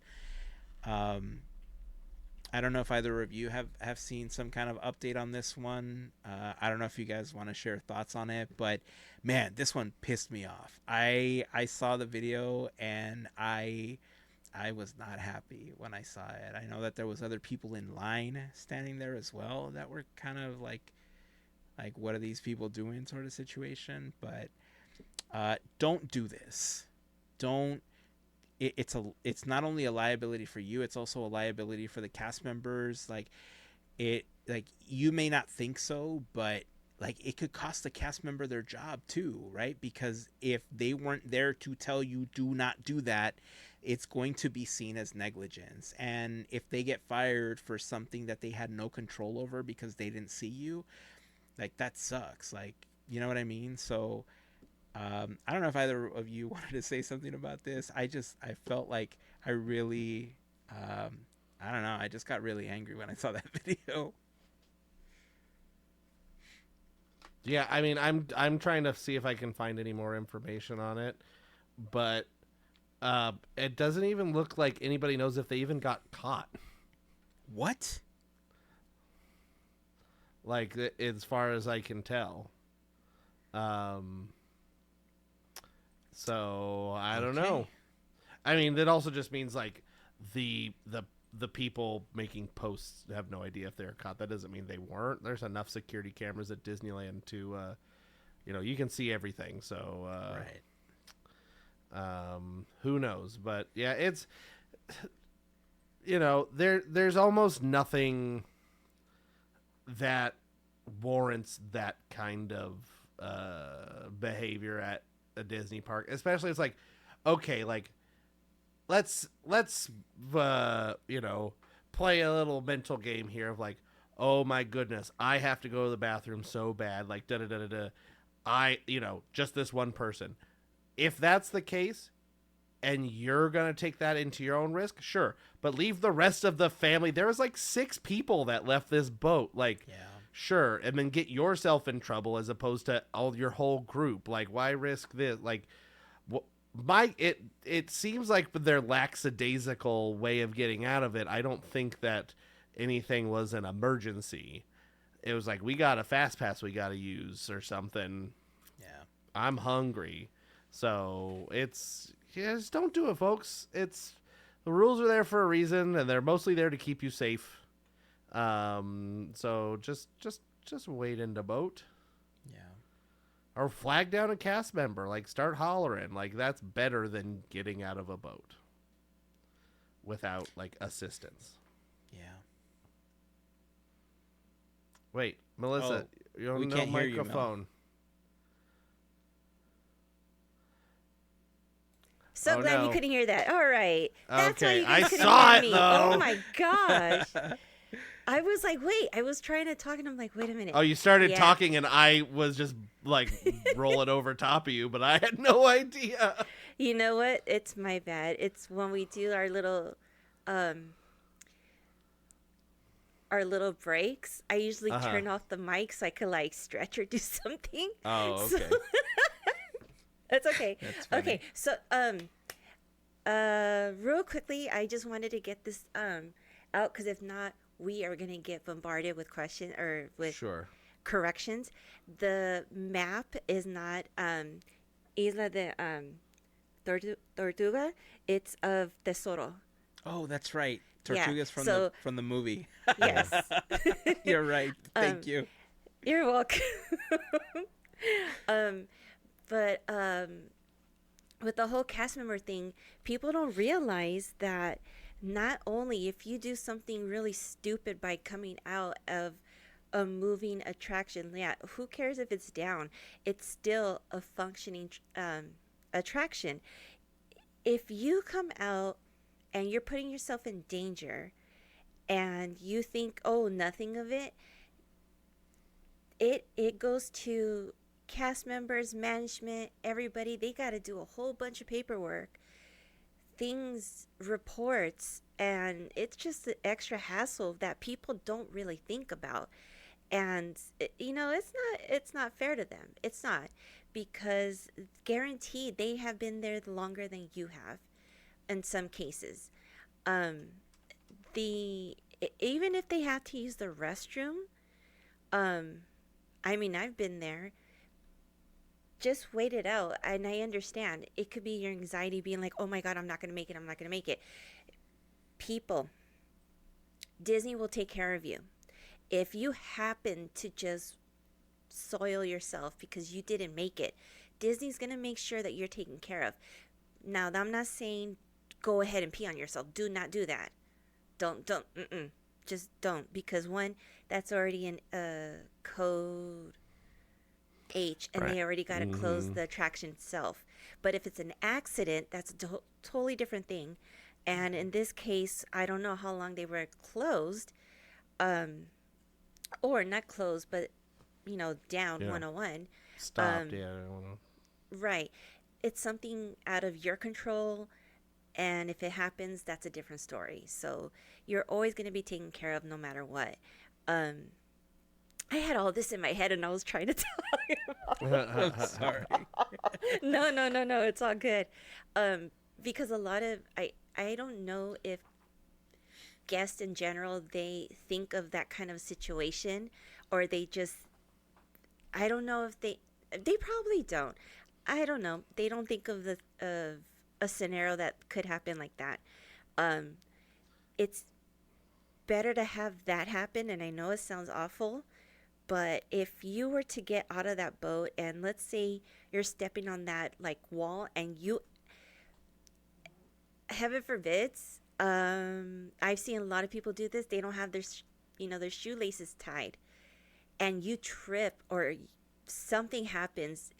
I don't know if either of you have seen some kind of update on this one. I don't know if you guys want to share thoughts on it, but man, this one pissed me off. I saw the video and I was not happy when I saw it. I know that there was other people in line standing there as well that were kind of like what are these people doing sort of situation. But don't do this. Don't. It's not only a liability for you, it's also a liability for the cast members. You may not think so, but like it could cost a cast member their job too, right? Because if they weren't there to tell you do not do that, it's going to be seen as negligence. And if they get fired for something that they had no control over because they didn't see you, like that sucks. Like, you know what I mean? So I don't know if either of you wanted to say something about this. I felt like I really, I don't know. I just got really angry when I saw that video. Yeah, I mean, I'm trying to see if I can find any more information on it, but it doesn't even look like anybody knows if they even got caught. What? Like, as far as I can tell. So I don't know. I mean, that also just means like the people making posts have no idea if they're caught. That doesn't mean they weren't. There's enough security cameras at Disneyland to, you can see everything. So, Right. Who knows? But yeah, it's, there's almost nothing that warrants that kind of behavior at a Disney park. Especially, it's like, okay, like, let's play a little mental game here of like, oh my goodness, I have to go to the bathroom so bad, like da da da da da. Just this one person. If that's the case, and you're gonna take that into your own risk, sure, but leave the rest of the family. There was like 6 people that left this boat, like, Yeah. sure, and then get yourself in trouble as opposed to your whole group. Like, why risk this? Like, it seems like their lackadaisical way of getting out of it. I don't think that anything was an emergency. It was like, we got a fast pass we got to use or something. Yeah. I'm hungry. So just don't do it, folks. The rules are there for a reason, and they're mostly there to keep you safe. So just wait in the boat. Yeah. Or flag down a cast member. Like, start hollering. Like, that's better than getting out of a boat without, like, assistance. Yeah. Wait, Melissa, you're on we no can't hear you, Mel. microphone. So glad you couldn't hear that. All right. That's why you guys couldn't saw hear it, me. though. Oh my gosh. I was like, wait. I was trying to talk, and I'm like, wait a minute. Oh, you started Yeah. talking, and I was just, like, rolling over top of you, but I had no idea. You know what? It's my bad. It's when we do our little breaks. I usually turn off the mic so I could like stretch or do something. Oh, So- okay. It's okay. That's funny. Okay. So real quickly, I just wanted to get this out because if not, we are gonna get bombarded with questions or with Sure. corrections. The map is not Isla de Tortuga. It's of Tesoro. Oh, that's right. Yeah, Tortugas so- from the movie. Yes. You're right. Thank you. You're welcome. But with the whole cast member thing, people don't realize that not only if you do something really stupid by coming out of a moving attraction, yeah, who cares if it's down? It's still a functioning attraction. If you come out and you're putting yourself in danger and you think, oh, nothing of it, it goes to cast members, management, everybody. They got to do a whole bunch of paperwork, things, reports, and it's just an extra hassle that people don't really think about. And it's not fair to them. It's not, because guaranteed they have been there longer than you have in some cases. Even if they have to use the restroom, I mean, I've been there. Just wait it out. And I understand. It could be your anxiety being like, oh my God, I'm not going to make it. I'm not going to make it. People, Disney will take care of you. If you happen to just soil yourself because you didn't make it, Disney's going to make sure that you're taken care of. Now, I'm not saying go ahead and pee on yourself. Do not do that. Don't. Just don't. Because one, that's already in code H, and Right. they already got to close the attraction itself. But if it's an accident, that's a totally different thing. And in this case, I don't know how long they were closed, or not closed, but down Yeah. 101. Stopped. Yeah. I don't know. Right. It's something out of your control, and if it happens, that's a different story. So you're always going to be taken care of no matter what. Um, I had all this in my head, and I was trying to tell you. I'm sorry. No, no, no, no. It's all good. Because a lot of I don't know if guests in general they think of that kind of situation, or they just I don't know if they probably don't. I don't know. They don't think of a scenario that could happen like that. Um, it's better to have that happen, and I know it sounds awful, but if you were to get out of that boat and let's say you're stepping on that like wall and you heaven forbids, I've seen a lot of people do this. They don't have their shoelaces tied, and you trip or something happens.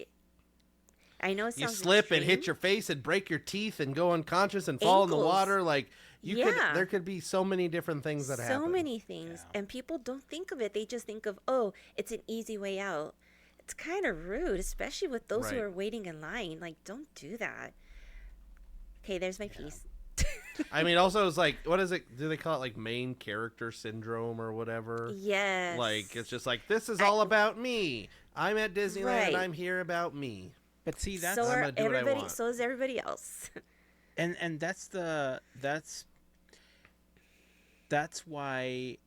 I know it You sounds slip extreme. and hit your face and break your teeth and go unconscious and fall in the Ankles. water. Like Yeah. there could be so many different things that happen. So many things, Yeah. and people don't think of it. They just think of, oh, it's an easy way out. It's kind of rude, especially with those who Right. are waiting in line. Like, don't do that. Okay, there's my piece. I mean, also it's like, what is it? Do they call it like main character syndrome or whatever? Yes. Like it's just like this is all about me. I'm at Disneyland. Right. I'm here about me. But see, that's so I'm are gonna do what I everybody. want. So is everybody else. and that's why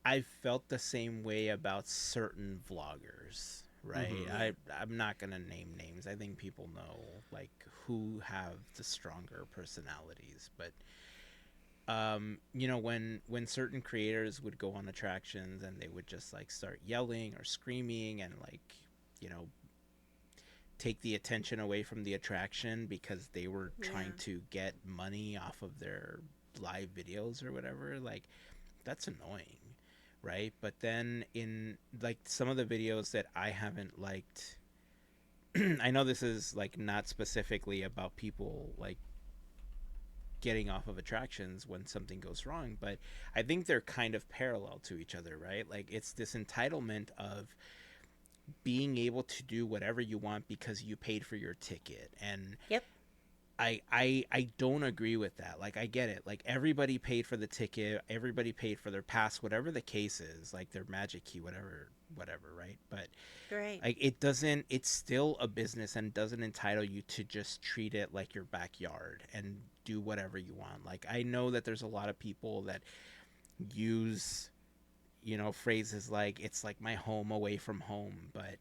I felt the same way about certain vloggers, right? Mhm. I'm not gonna name names. I think people know like who have the stronger personalities, but when certain creators would go on attractions and they would just like start yelling or screaming and like you know take the attention away from the attraction because they were trying Yeah. to get money off of their live videos or whatever, like that's annoying, right? But then in like some of the videos that I haven't liked, I know this is like not specifically about people like getting off of attractions when something goes wrong, but I think they're kind of parallel to each other, right? Like it's this entitlement of being able to do whatever you want because you paid for your ticket. And Yep. I don't agree with that. Like I get it. Like everybody paid for the ticket, everybody paid for their pass, whatever the case is, like their magic key, whatever, right? But Right. like it's still a business and doesn't entitle you to just treat it like your backyard and do whatever you want. Like I know that there's a lot of people that use phrases like it's like my home away from home, but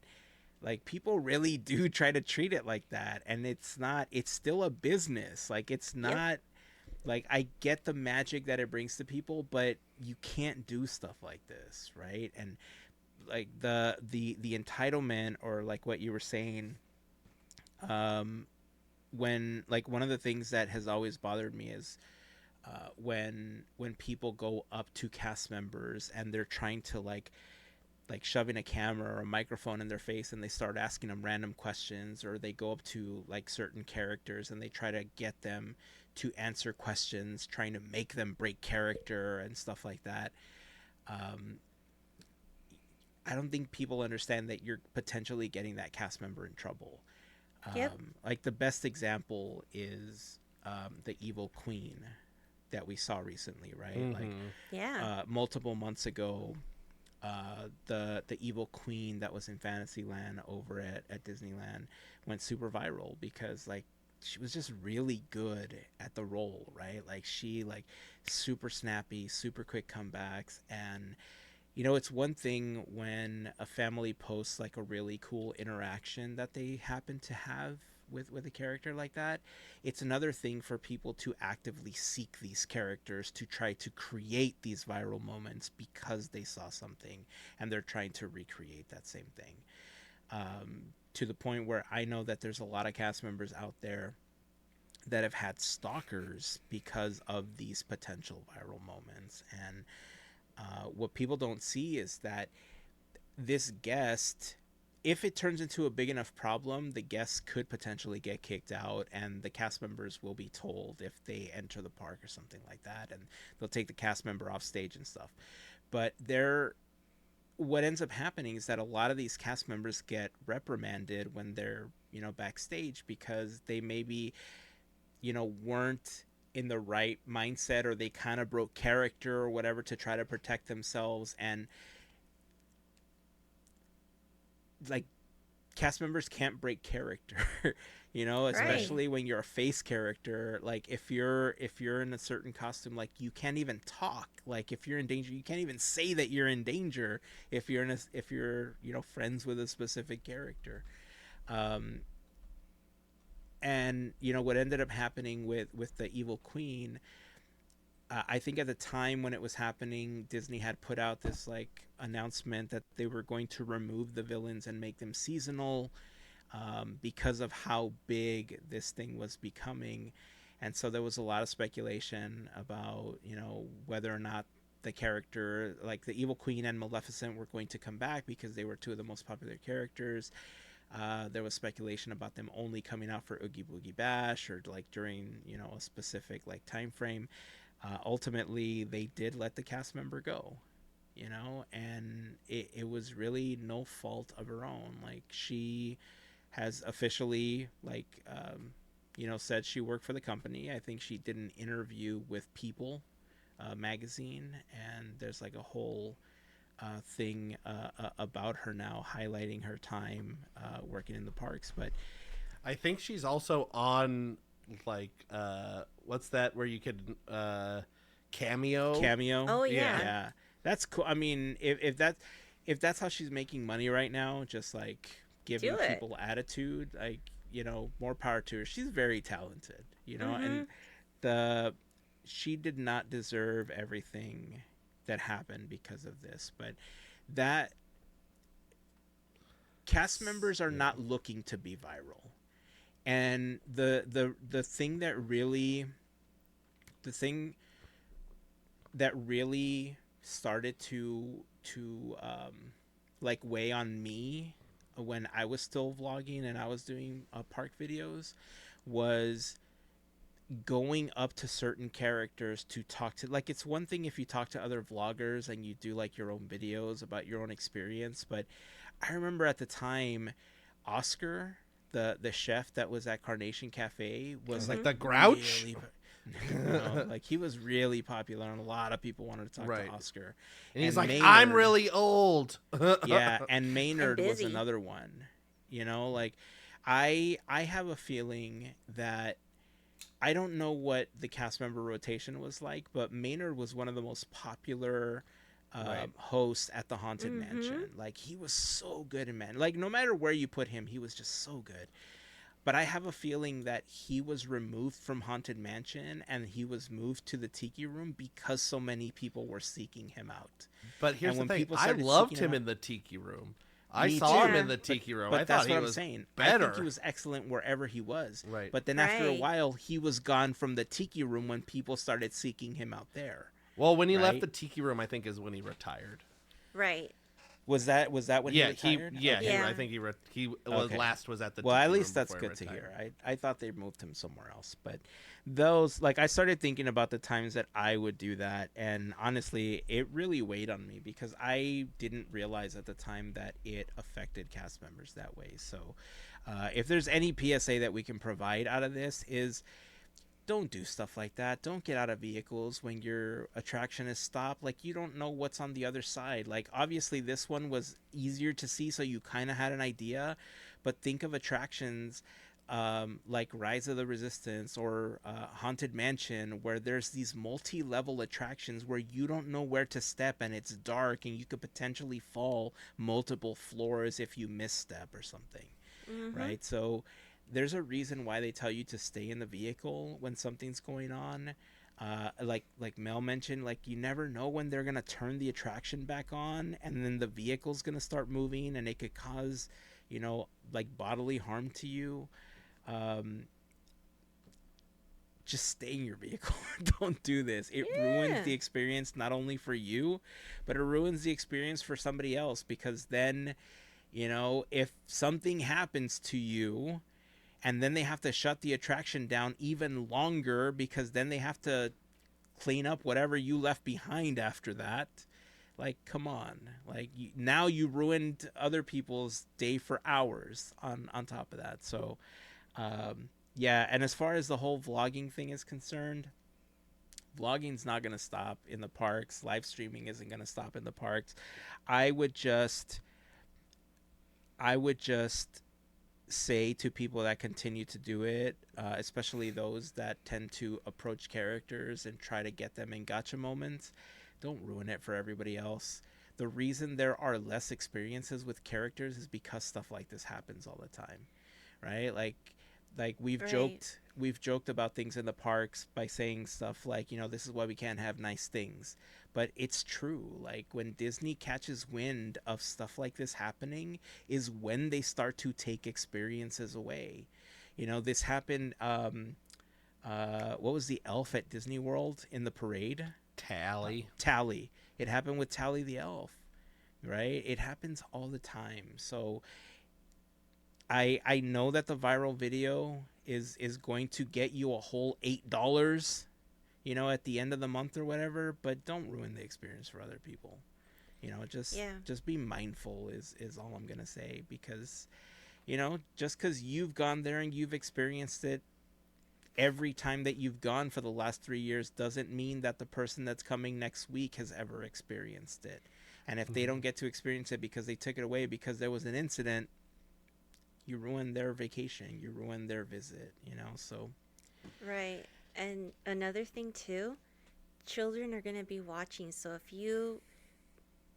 like people really do try to treat it like that, and it's still a business. Like it's not like I get the magic that it brings to people, but you can't do stuff like this, right? And like the entitlement, or like what you were saying, when like one of the things that has always bothered me is when people go up to cast members and they're trying to like shoving a camera or a microphone in their face and they start asking them random questions, or they go up to like certain characters and they try to get them to answer questions, trying to make them break character and stuff like that. um, I don't think people understand that you're potentially getting that cast member in trouble. Yep. Like the best example is the evil queen that we saw recently, right? Like Yeah. multiple months ago, the evil queen that was in Fantasyland over at Disneyland went super viral because like she was just really good at the role, right? Like she like super snappy, super quick comebacks. And it's one thing when a family posts like a really cool interaction that they happen to have with a character like that. It's another thing for people to actively seek these characters to try to create these viral moments because they saw something and they're trying to recreate that same thing. To the point where I know that there's a lot of cast members out there that have had stalkers because of these potential viral moments. And what people don't see is that this guest if it turns into a big enough problem, the guests could potentially get kicked out, and the cast members will be told if they enter the park or something like that, and they'll take the cast member off stage and stuff. But what ends up happening is that a lot of these cast members get reprimanded when they're, backstage, because they maybe, weren't in the right mindset, or they kind of broke character or whatever to try to protect themselves. And like, cast members can't break character, especially when you're a face character. Like, if you're in a certain costume, like, you can't even talk. Like, if you're in danger, you can't even say that you're in danger if you're friends with a specific character. And what ended up happening with the Evil Queen, I think at the time when it was happening, Disney had put out this like announcement that they were going to remove the villains and make them seasonal, because of how big this thing was becoming. And so there was a lot of speculation about, whether or not the character, like the Evil Queen and Maleficent, were going to come back, because they were two of the most popular characters. There was speculation about them only coming out for Oogie Boogie Bash, or like during, a specific like time frame. Ultimately, they did let the cast member go, and it was really no fault of her own. Like, she has officially, like, said she worked for the company. I think she did an interview with People magazine, and there's like a whole thing about her now, highlighting her time working in the parks. But I think she's also on, like, what's that where you could cameo? Oh yeah. Yeah, that's cool. I mean, if that's how she's making money right now, just like giving people attitude, like, more power to her. She's very talented, and she did not deserve everything that happened because of this. But that cast members are not looking to be viral. And the thing that really started to like weigh on me when I was still vlogging and I was doing park videos was going up to certain characters to talk to. Like, it's one thing if you talk to other vloggers and you do like your own videos about your own experience, but I remember at the time, Oscar, the chef that was at Carnation Cafe, was like the Grouch. Like, he was really popular, and a lot of people wanted to talk to Oscar. And he's like, Maynard, I'm really old. Yeah, and Maynard was another one. Like, I have a feeling that, I don't know what the cast member rotation was like, but Maynard was one of the most popular hosts at the Haunted Mansion. Like, he was so good in Like, no matter where you put him, he was just so good. But I have a feeling that he was removed from Haunted Mansion and he was moved to the Tiki Room because so many people were seeking him out. But here's the thing, I loved him in the Tiki Room. I saw him in the Tiki Room. But I that's thought what he was I'm saying. better. I think he was excellent wherever he was. Right. But then after a while, he was gone from the Tiki Room when people started seeking him out there. Well, when he left the Tiki Room, I think is when he retired. Right. Was that when he retired? I think he was last was at the. Well, Tiki at Room least that's before good to hear. I thought they moved him somewhere else, but those, like, I started thinking about the times that I would do that, and honestly, it really weighed on me because I didn't realize at the time that it affected cast members that way. So, if there's any PSA that we can provide out of this is, don't do stuff like that. Don't get out of vehicles when your attraction is stopped. Like, you don't know what's on the other side. Like, obviously this one was easier to see, so you kind of had an idea, but think of attractions like Rise of the Resistance or Haunted Mansion, where there's these multi-level attractions where you don't know where to step and it's dark and you could potentially fall multiple floors if you misstep or something. Right? So there's a reason why they tell you to stay in the vehicle when something's going on. Like Mel mentioned, like, you never know when they're gonna turn the attraction back on, and then the vehicle's gonna start moving, and it could cause, like, bodily harm to you. Just stay in your vehicle. Don't do this. It ruins the experience not only for you, but it ruins the experience for somebody else, because then You know, if something happens to you and then they have to shut the attraction down even longer because then they have to clean up whatever you left behind after that. Like, come on. Like, now you ruined other people's day for hours on top of that. So, yeah. And as far as the whole vlogging thing is concerned, vlogging's not going to stop in the parks. Live streaming isn't going to stop in the parks. I would just say to people that continue to do it, especially those that tend to approach characters and try to get them in gotcha moments, don't ruin it for everybody else. The reason there are less experiences with characters is because stuff like this happens all the time, right? Like we've joked about things in the parks by saying stuff like, you know, this is why we can't have nice things. But it's true. Like, when Disney catches wind of stuff like this happening is when they start to take experiences away. You know, this happened, what was the elf at Disney World in the parade? Tally. It happened with Tally the elf, right? It happens all the time. So I know that the viral video is going to get you a whole $8, you know, at the end of the month or whatever, but don't ruin the experience for other people. You know, just be mindful is all I'm going to say, because, you know, just because you've gone there and you've experienced it every time that you've gone for the last 3 years doesn't mean that the person that's coming next week has ever experienced it. And if they don't get to experience it because they took it away because there was an incident, you ruin their vacation, you ruin their visit, you know. So Right. And another thing too, children are going to be watching. So if you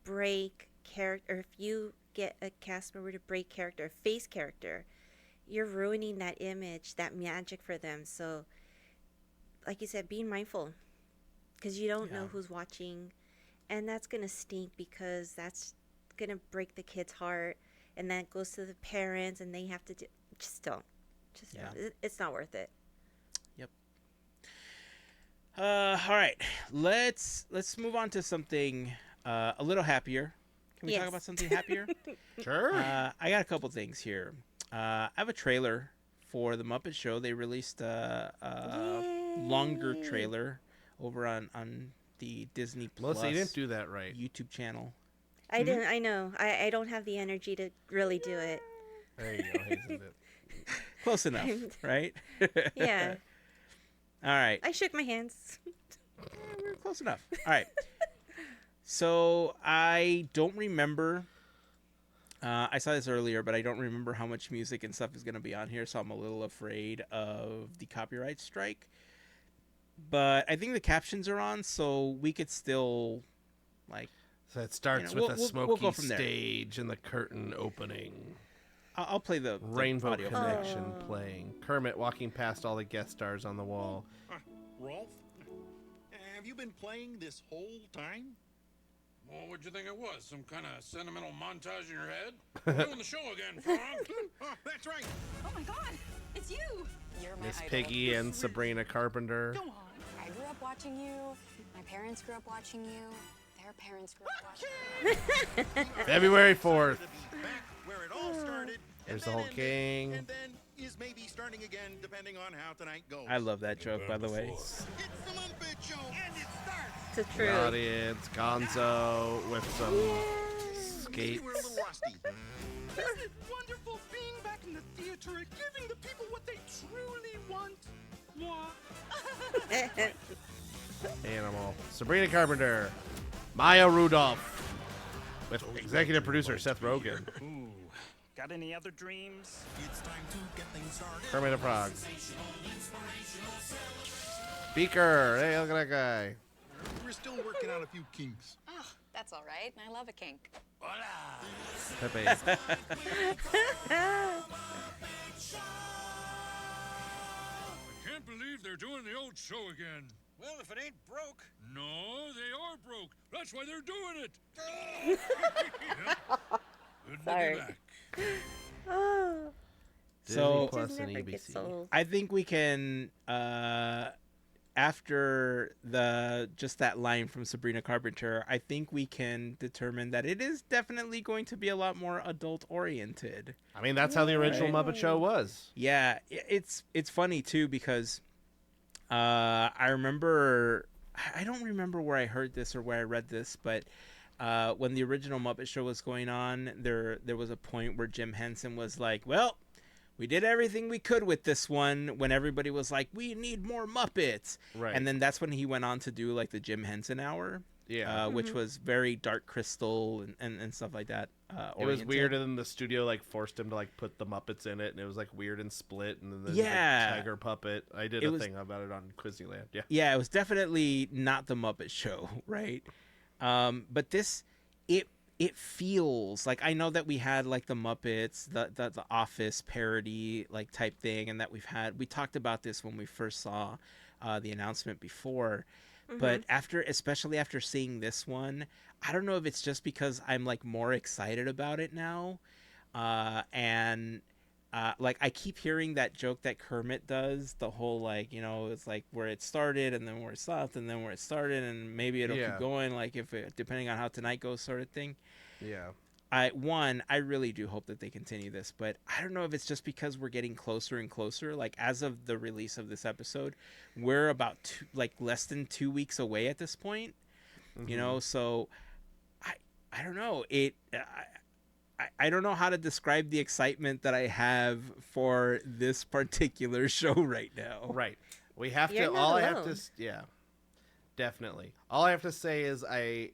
break character, or if you get a cast member to break character, face character, you're ruining that image, that magic for them. So, like you said, being mindful, because you don't know who's watching, and that's gonna stink because that's gonna break the kid's heart, and that goes to the parents, and they have to do. Just don't. Don't. It's not worth it. Yep. All right. Let's move on to something a little happier. Can we talk about something happier? Sure. I got a couple things here. I have a trailer for the Muppet Show. They released a longer trailer over on the Disney Plus. Melissa, you didn't do that right. YouTube channel. I didn't. I know. I don't have the energy to really do it. There you go. Heyzen. Close enough, right? Yeah. All right. I shook my hands. We're close enough. All right. So I don't remember. I saw this earlier, but I don't remember how much music and stuff is going to be on here, so I'm a little afraid of the copyright strike. But I think the captions are on, so we could still, like... So it starts with a smoky stage and the curtain opening. I'll play the Rainbow audio Connection playing. Kermit walking past all the guest stars on the wall. Rolf, have you been playing this whole time? Well, what'd you think it was? Some kind of sentimental montage in your head? We're doing the show again, Frog. Oh, that's right. Oh my God, it's you! You're my Miss idol. Piggy and Sabrina Carpenter. Go on. I grew up watching you. My parents grew up watching you. Their parents grew up watching you. February 4th. To be back where it all started. There's and the whole then gang. And then is maybe starting again, depending on how tonight goes. I love that joke, by the way. It's the Muppet Show, and it starts. It's The true. audience, Gonzo with some skates. We're a little rusty. Isn't it wonderful being back in the theater and giving the people what they truly want? Animal. Sabrina Carpenter. Maya Rudolph. With executive producer Seth Rogen. Ooh, got any other dreams? It's time to get things started. Kermit the Frog. Beaker. Hey, look at that guy. We're still working out a few kinks. Oh, that's all right. I love a kink. Pepe. I can't believe they're doing the old show again. Well, if it ain't broke. No, they are broke. That's why they're doing it. Good to Sorry. be back. Oh, Disney So- Plus just and never gets ABC. old. I think we can after just that line from Sabrina Carpenter, I think we can determine that it is definitely going to be a lot more adult oriented. I mean, that's how the original Muppet Show was. Yeah, it's funny too because I remember, I don't remember where I heard this or where I read this, but when the original Muppet Show was going on, there was a point where Jim Henson was like, "Well, we did everything we could with this one," when everybody was like, "We need more Muppets." Right. And then that's when he went on to do like the Jim Henson Hour, which was very Dark Crystal and stuff like that. It was weird, and then the studio like forced him to like put the Muppets in it, and it was like weird and split, and then the tiger puppet. I did a thing about it on Quizzland. Yeah, it was definitely not the Muppet Show, right? But this, it feels like, I know that we had like the Muppets, the Office parody like type thing, and that we talked about this when we first saw the announcement before. But especially after seeing this one, I don't know if it's just because I'm like more excited about it now. Like I keep hearing that joke that Kermit does, the whole like, you know, it's like where it started and then where it stopped and then where it started, and maybe it'll keep going, like depending on how tonight goes, sort of thing. Yeah. I really do hope that they continue this, but I don't know if it's just because we're getting closer and closer. Like as of the release of this episode, we're about less than 2 weeks away at this point. You know, so I don't know. I don't know how to describe the excitement that I have for this particular show right now. Right. We have You're to. not All I alone. have to. Yeah. Definitely. All I have to say is I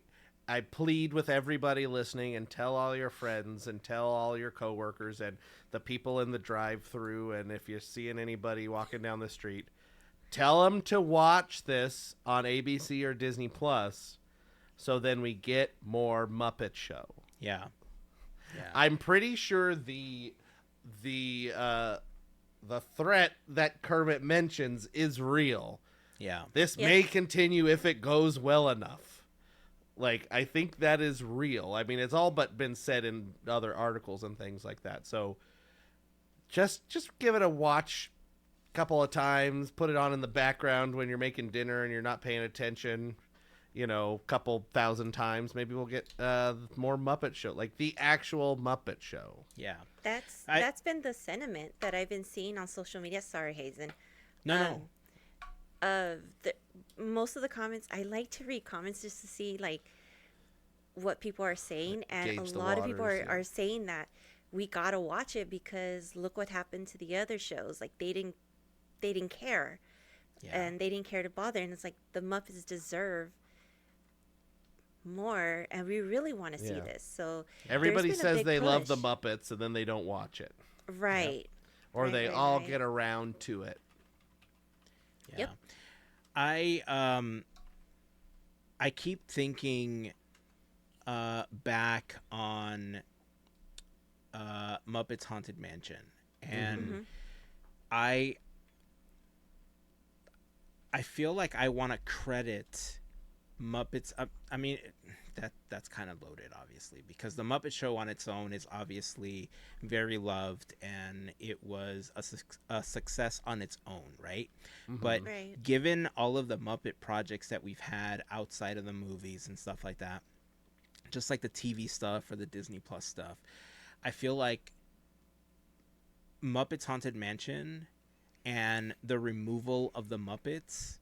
plead with everybody listening, and tell all your friends and tell all your coworkers and the people in the drive-through, and if you're seeing anybody walking down the street, tell them to watch this on ABC or Disney Plus, so then we get more Muppet Show. Yeah. I'm pretty sure the threat that Kermit mentions is real. Yeah. This may continue if it goes well enough. Like, I think that is real. I mean, it's all but been said in other articles and things like that. So just give it a watch a couple of times. Put it on in the background when you're making dinner and you're not paying attention. You know, a couple thousand times. Maybe we'll get more Muppet Show, like the actual Muppet Show. Yeah. That's been the sentiment that I've been seeing on social media. Sorry, Heyzen. No. Most of the comments, I like to read comments just to see like what people are saying, and Gauge a the lot of people waters, are saying that we gotta watch it because look what happened to the other shows. Like they didn't care, and they didn't care to bother, and it's like the Muppets deserve more, and we really want to see this. So everybody there's been a says big they love the push. Muppets, and then they don't watch it, Right? or Right, they right, all right. get around to it. Yeah. Yep. I keep thinking back on Muppets Haunted Mansion, and I feel like I want to credit Muppets. I mean, that's kind of loaded, obviously, because the Muppet Show on its own is obviously very loved, and it was a success on its own, right? But Right. given all of the Muppet projects that we've had outside of the movies and stuff like that, just like the TV stuff or the Disney Plus stuff, I feel like Muppets Haunted Mansion and the removal of the Muppets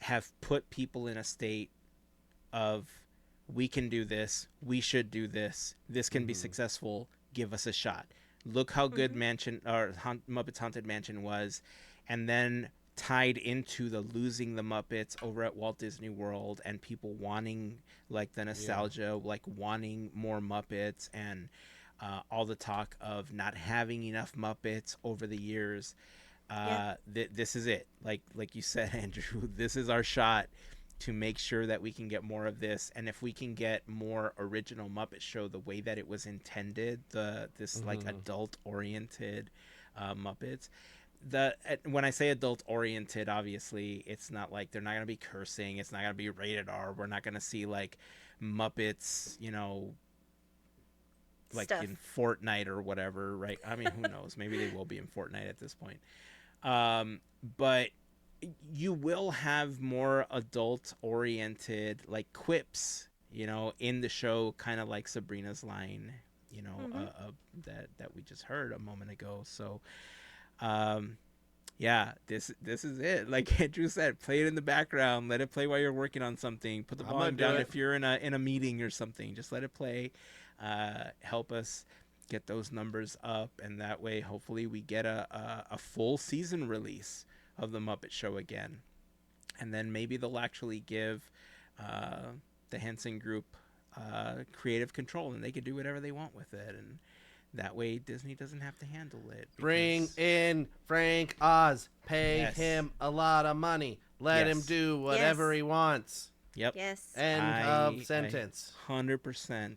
have put people in a state of, we can do this, we should do this, this can be successful, give us a shot. Look how good Muppets Haunted Mansion was, and then tied into the losing the Muppets over at Walt Disney World, and people wanting like the nostalgia, like wanting more Muppets, and all the talk of not having enough Muppets over the years. This is it. Like you said, Andrew, this is our shot to make sure that we can get more of this. And if we can get more original Muppet Show the way that it was intended, this like adult oriented Muppets. When I say adult oriented, obviously it's not like they're not going to be cursing, it's not going to be rated R, we're not going to see like Muppets, you know, like Stuff. in Fortnite or whatever, right? I mean, who knows? Maybe they will be in Fortnite at this point. But you will have more adult oriented like quips, you know, in the show, kind of like Sabrina's line, you know, that we just heard a moment ago. So yeah, this is it. Like Andrew said, play it in the background, let it play while you're working on something. Put the volume down if you're in a meeting or something. Just let it play. Help us get those numbers up, and that way hopefully we get a full season release of the Muppet Show again. And then maybe they'll actually give the Henson Group creative control, and they can do whatever they want with it, and that way Disney doesn't have to handle it. Bring in Frank Oz. Pay him a lot of money. Let him do whatever he wants. Yep. Yes. End of sentence. 100%.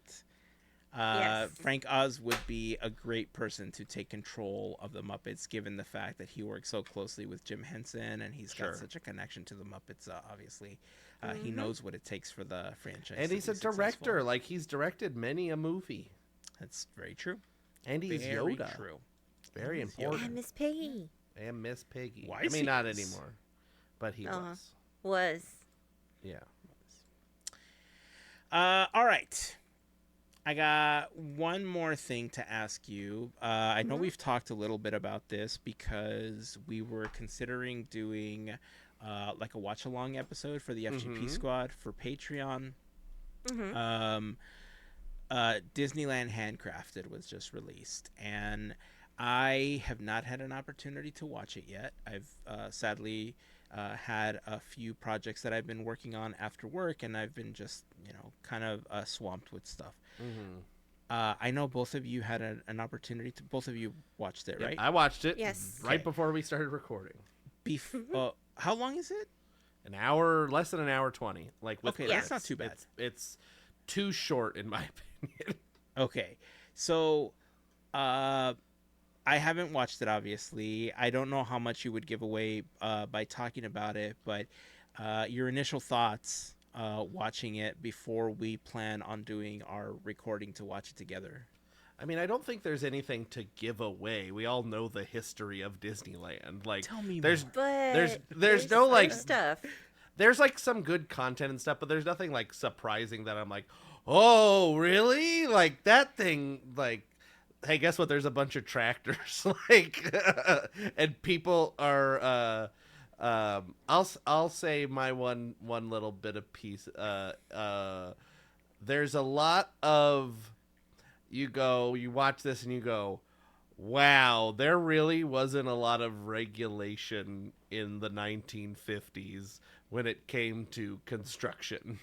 Yes. Frank Oz would be a great person to take control of the Muppets, given the fact that he works so closely with Jim Henson, and he's got such a connection to the Muppets. Obviously, he knows what it takes for the franchise. And he's a director. Successful. Like, he's directed many a movie. That's very true. And he's Very Yoda. true. Very important. And Miss Piggy And Miss Piggy. Why I is mean, he not Miss? anymore, but he was. was. Yeah. All right. I got one more thing to ask you. I know we've talked a little bit about this because we were considering doing like a watch along episode for the FGP Squad for Patreon. Disneyland Handcrafted was just released, and I have not had an opportunity to watch it yet. I've sadly had a few projects that I've been working on after work, and I've been just, you know, kind of swamped with stuff. I know both of you had an opportunity to. Both of you watched it, right? I watched it. Yes. Right before we started recording. How long is it? An hour, less than an hour 20. Like, with Okay, credits. that's not too bad. It's too short, in my opinion. Okay, so I haven't watched it, obviously. I don't know how much you would give away by talking about it, but your initial thoughts watching it before we plan on doing our recording to watch it together. I mean, I don't think there's anything to give away. We all know the history of Disneyland. Like, Tell me there's more. But there's no like stuff. there's like some good content and stuff, but there's nothing like surprising that I'm like, oh, really? Like that thing, like, hey, guess what? There's a bunch of tractors, like, and people are. I'll say my one little bit of piece. There's a lot of you watch this and you go, wow, there really wasn't a lot of regulation in the 1950s when it came to construction.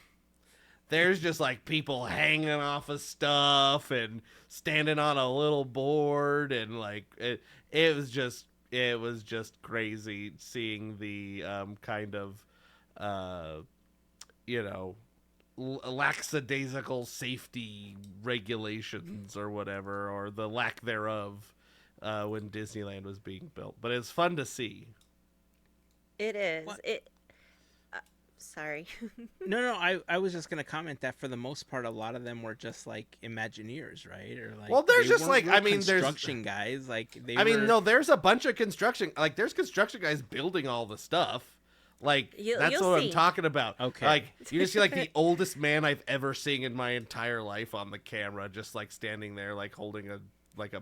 There's just like people hanging off of stuff and standing on a little board, and like it was just crazy seeing the kind of lackadaisical safety regulations or whatever, or the lack thereof when Disneyland was being built. But it's fun to see. It is. What? Sorry. No, I was just gonna comment that for the most part, a lot of them were just like Imagineers, right? Or like, well, there's they just weren't like, real I mean, there's construction guys. Like, no, there's a bunch of construction. Like, there's construction guys building all the stuff. Like, that's you'll what see. I'm talking about. Okay. Like, you just see like the oldest man I've ever seen in my entire life on the camera, just like standing there, like holding a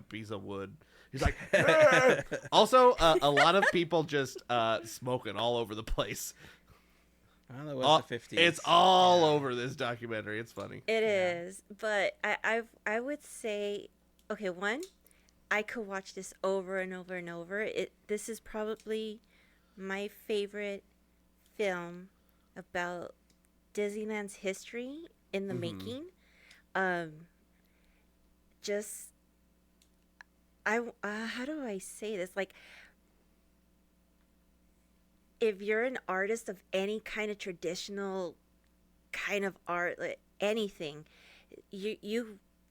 piece of wood. He's like, "Arr!" Also, a lot of people just smoking all over the place. Well, that was the 50s. It's all over this documentary. It's funny. It is, but I would say, okay, one, I could watch this over and over and over. This is probably my favorite film about Disneyland's history in the making. How do I say this? Like, if you're an artist of any kind of traditional kind of art, like anything,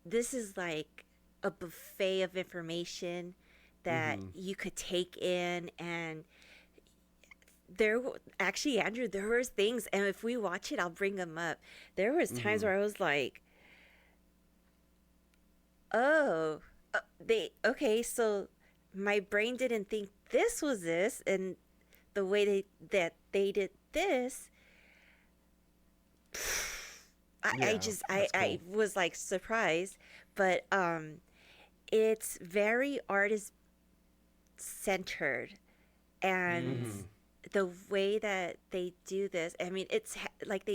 this is like a buffet of information that you could take in. And actually, Andrew, there was things, and if we watch it, I'll bring them up. There was times where I was like, oh, okay, so my brain didn't think this was this, and the way that they did this, I was like surprised, but it's very artist centered, and the way that they do this, I mean, it's like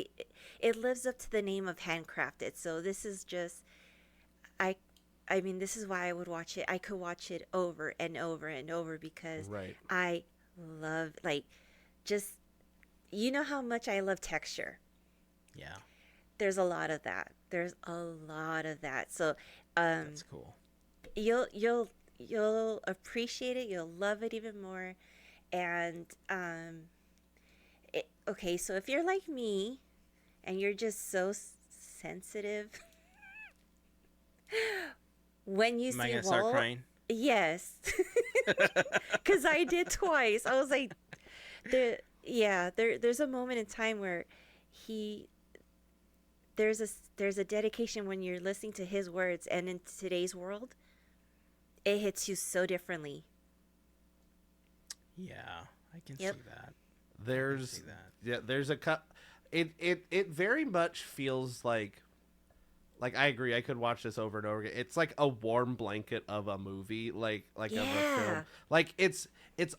it lives up to the name of handcrafted. So this is just, I mean, this is why I would watch it. I could watch it over and over and over because I love, like, just, you know how much I love texture. Yeah. There's a lot of that. There's a lot of that. So that's cool. You'll appreciate it. You'll love it even more. And okay, so if you're like me and you're just so sensitive when you Am I see gonna Walt, start crying? yes, because I did twice. I was like, there's a moment in time where there's a dedication when you're listening to his words, and in today's world, it hits you so differently. Yeah, I can see that. There's a cut. It very much feels like I agree. I could watch this over and over again. It's like a warm blanket of a movie, like of a film. Like it's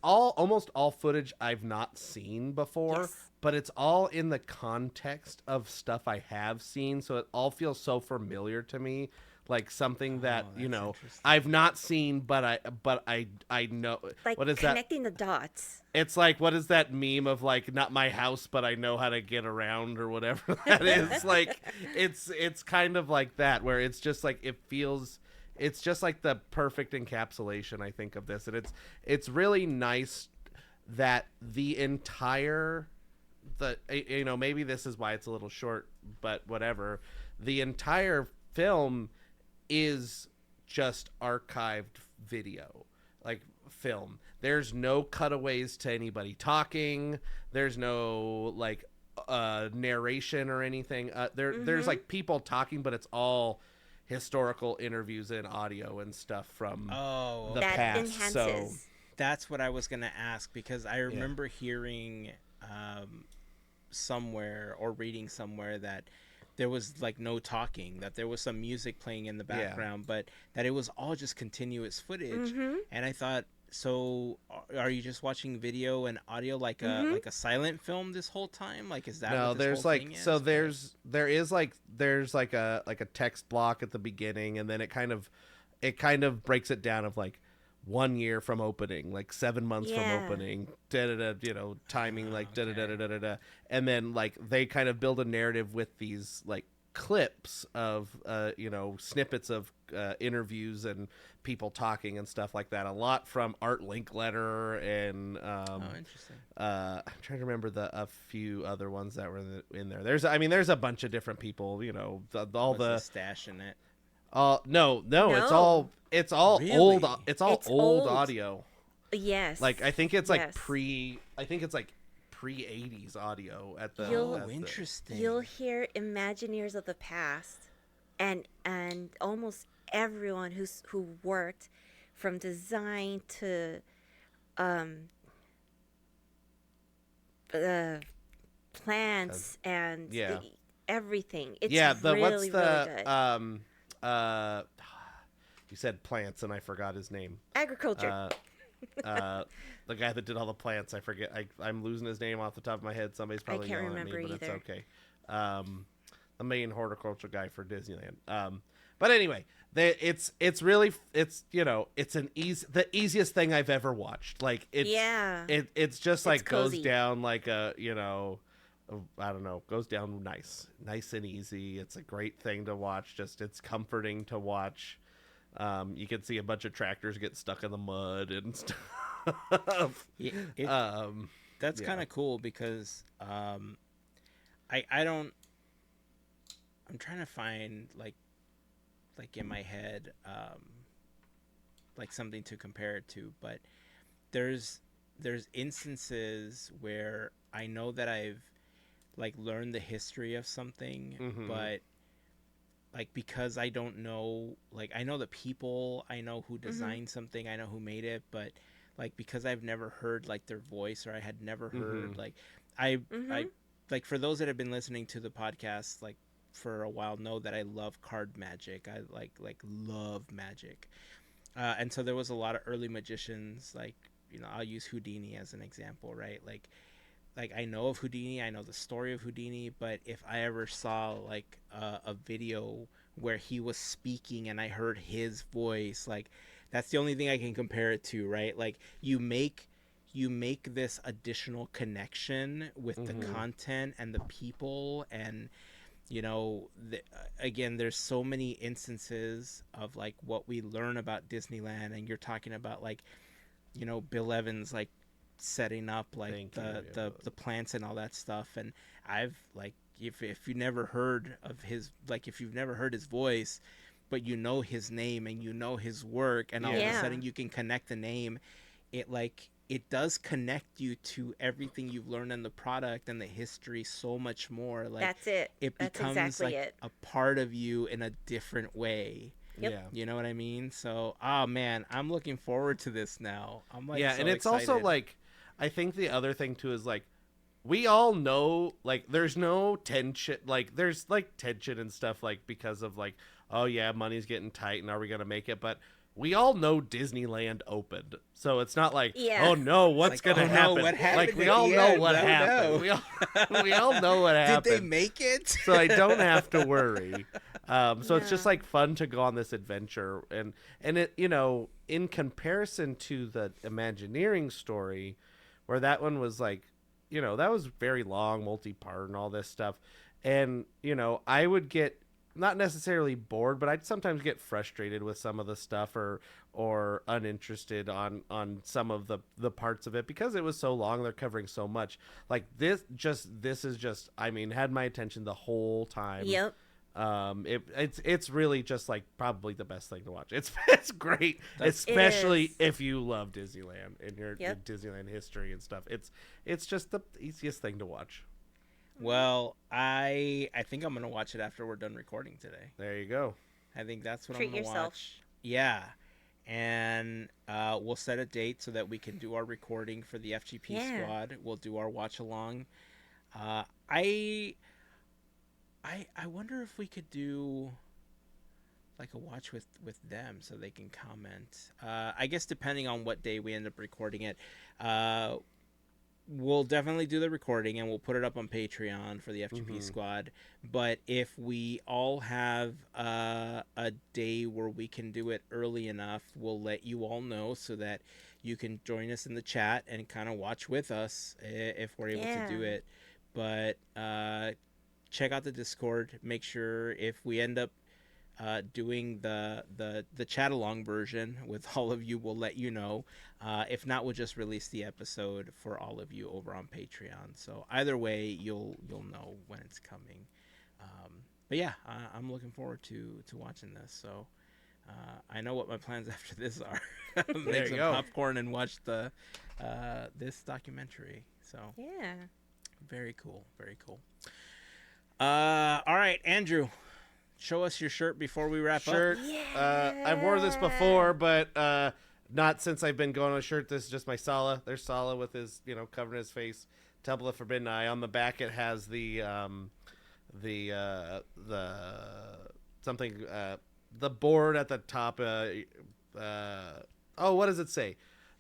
almost all footage I've not seen before, but it's all in the context of stuff I have seen, so it all feels so familiar to me. Like something that I've not seen, but I know. Like, what is connecting the dots. It's like, what is that meme of like, not my house, but I know how to get around, or whatever that is. Like, it's kind of like that, where it's just like, it's just like the perfect encapsulation, I think, of this. And it's really nice that the entire, maybe this is why it's a little short, but whatever. The entire film is just archived video, like film. There's no cutaways to anybody talking. There's no like narration or anything. There's like people talking, but it's all historical interviews and audio and stuff from the past. Enhances. So that's what I was gonna ask, because I remember hearing somewhere or reading somewhere that there was like no talking, that there was some music playing in the background, but that it was all just continuous footage. And I thought, so are you just watching video and audio like a silent film this whole time? Like, is that what this whole thing is? So there's like a text block at the beginning, and then it kind of breaks it down of like 1 year from opening, like 7 months from opening, timing, like and then like they kind of build a narrative with these like clips of snippets of interviews and people talking and stuff like that. A lot from Art Linkletter and interesting. I'm trying to remember a few other ones that were in there. There's a bunch of different people. All the stash in it. No, it's all Really? old. It's It's old old. audio. Yes. Like I think it's like Yes. pre-80s audio at the. Interesting. You'll hear Imagineers of the past, and almost everyone who worked from design to plants and everything. It's really good. You said plants, and I forgot his name. Agriculture. The guy that did all the plants, I forget. I'm losing his name off the top of my head. Somebody's probably can't yelling at me, remember but either. it's okay. The main horticulture guy for Disneyland. But anyway, it's really the easiest thing I've ever watched. Like it's just like cozy. goes down like a I don't know, goes down nice and easy. It's a great thing to watch. Just it's comforting to watch. You can see a bunch of tractors get stuck in the mud and stuff. That's kind of cool because I'm trying to find like in my head like something to compare it to, but there's instances where I know that I've like learned the history of something, but like because I don't know, like I know the people, I know who designed something, I know who made it, but like because I've never heard like their voice, or I had never heard like I like, for those that have been listening to the podcast like for a while know that I love card magic. I like love magic. And so there was a lot of early magicians, like, you know, I'll use Houdini as an example, right? Like I know of Houdini, I know the story of Houdini, but if I ever saw like a video where he was speaking and I heard his voice, like that's the only thing I can compare it to, right? Like you make this additional connection with the content and the people, and you know, again, there's so many instances of like what we learn about Disneyland, and you're talking about like, you know, Bill Evans like setting up like the plants and all that stuff, and I've like if you never heard of his, like if you've never heard his voice, but you know his name and you know his work, and all of a sudden you can connect the name, it does connect you to everything you've learned in the product and the history so much more. Like that's it. It That's becomes exactly like it. a part of you in a different way. Yep. Yeah. You know what I mean? So, oh man, I'm looking forward to this now. I'm like, yeah, so and it's excited. also like, I think the other thing too is like, we all know like there's no tension, like there's like tension and stuff like because of like, oh yeah, money's getting tight and are we gonna make it? But we all know Disneyland opened, so it's not like, Yeah. oh no, what's Like, gonna oh, no, happen? what happened Like we at all the know end? what No, happened. no. We all know what happened. Did they make it? So I don't have to worry. So it's just like fun to go on this adventure, and it, you know, in comparison to the Imagineering story, where that one was like, you know, that was very long, multi-part and all this stuff, and you know, I would get not necessarily bored, but I'd sometimes get frustrated with some of the stuff or uninterested on some of the parts of it because it was so long. They're covering so much. Like this is just, I mean, had my attention the whole time. Yep. It's really just like probably the best thing to watch. It's great, especially if you love Disneyland and your Disneyland history and stuff. It's just the easiest thing to watch. Well, I think I'm gonna watch it after we're done recording today. There you go. I think that's what Treat I'm gonna yourself. watch. Yeah, and we'll set a date so that we can do our recording for the FGP Squad. We'll do our watch along. I wonder if we could do like a watch with them so they can comment. I guess depending on what day we end up recording it. We'll definitely do the recording and we'll put it up on Patreon for the FGP Squad. But if we all have a day where we can do it early enough, we'll let you all know so that you can join us in the chat and kind of watch with us if we're able to do it. But check out the Discord. Make sure if we end up doing the chat along version with all of you, we'll let you know. If not, we'll just release the episode for all of you over on Patreon. So either way, you'll know when it's coming. But yeah, I'm looking forward to watching this. So I know what my plans after this are. Make some popcorn and watch the this documentary. So Yeah. very cool, very cool. All right, Andrew. Show us your shirt before we wrap up. I've worn this before, but not since I've been going on a shirt. This is just my Sala. There's Sala with his, you know, covering his face. Temple of Forbidden Eye. On the back, it has the board at the top. What does it say?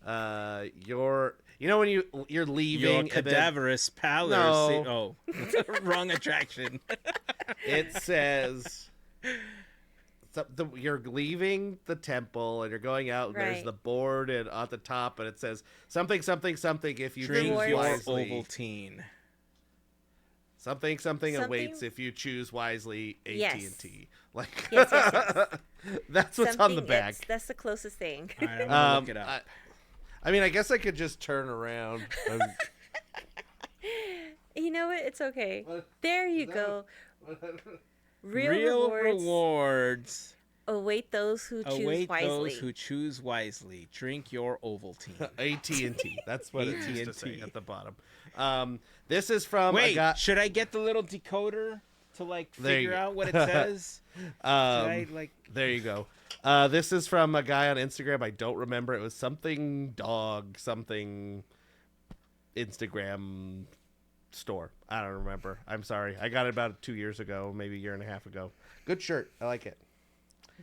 You know when you're leaving. Your cadaverous pallor. No. Wrong attraction. It says you're leaving the temple and you're going out, and there's Right. the board and at the top, and it says something if you Drink choose your wisely. Ovaltine. Something awaits if you choose wisely. AT&T. Like Yes. that's what's on the back. That's the closest thing. All right, I'm gonna look it up. I mean, I guess I could just turn around. You know what? It's okay. What? There you Is go. that- Real rewards await those who choose await wisely. those who choose wisely. Drink your Ovaltine. AT&T. That's what it used to say AT&T. at the bottom. This is from a Wait, guy. should I get the little decoder? to like There figure you go. out what it says. There you go. This is from a guy on Instagram. I don't remember. It was something dog, something Instagram store. I don't remember. I'm sorry. I got it about 2 years ago, maybe a year and a half ago. Good shirt. I like it.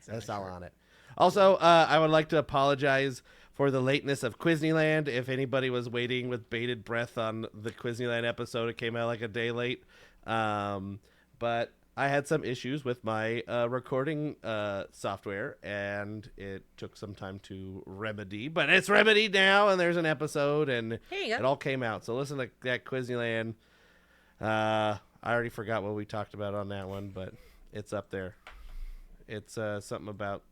That's all on it. Also, I would like to apologize for the lateness of Quizneyland. If anybody was waiting with bated breath on the Quizneyland episode, it came out like a day late. But I had some issues with my recording software, and it took some time to remedy. But it's remedied now, and there's an episode, and Here you go. it all came out. So listen to that Quizneyland. I already forgot what we talked about on that one, but it's up there. It's something about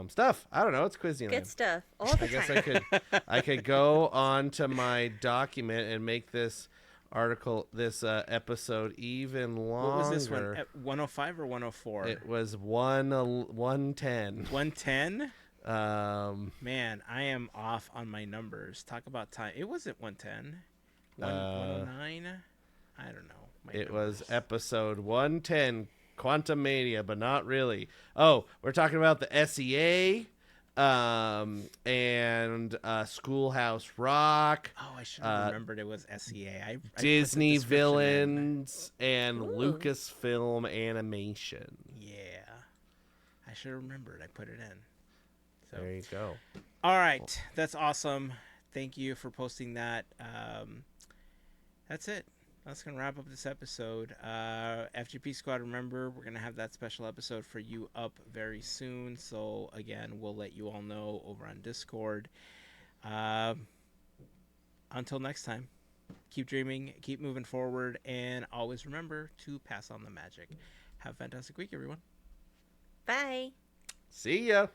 stuff. I don't know. It's Quizneyland. Good stuff all the I guess time. I could go on to my document and make this article, this episode even longer. What was this one? 105 or 104? It was 110. 110. Um, Man, I am off on my numbers. Talk about time. It wasn't 110. 109. I don't know. it was episode 110, Quantum Mania, but not really. Oh, we're talking about the SEA. And Schoolhouse Rock. Oh, I should have remembered it was SEA. I put the Disney description villains and Ooh. Lucasfilm animation. in. Yeah, I should have remembered. I put it in. So There you go. all right, that's awesome. Thank you for posting that. That's it. That's gonna wrap up this episode. FGP Squad, remember, we're gonna have that special episode for you up very soon. So again, we'll let you all know over on Discord. Until next time, keep dreaming, keep moving forward, and always remember to pass on the magic. Have a fantastic week, everyone. Bye. See ya.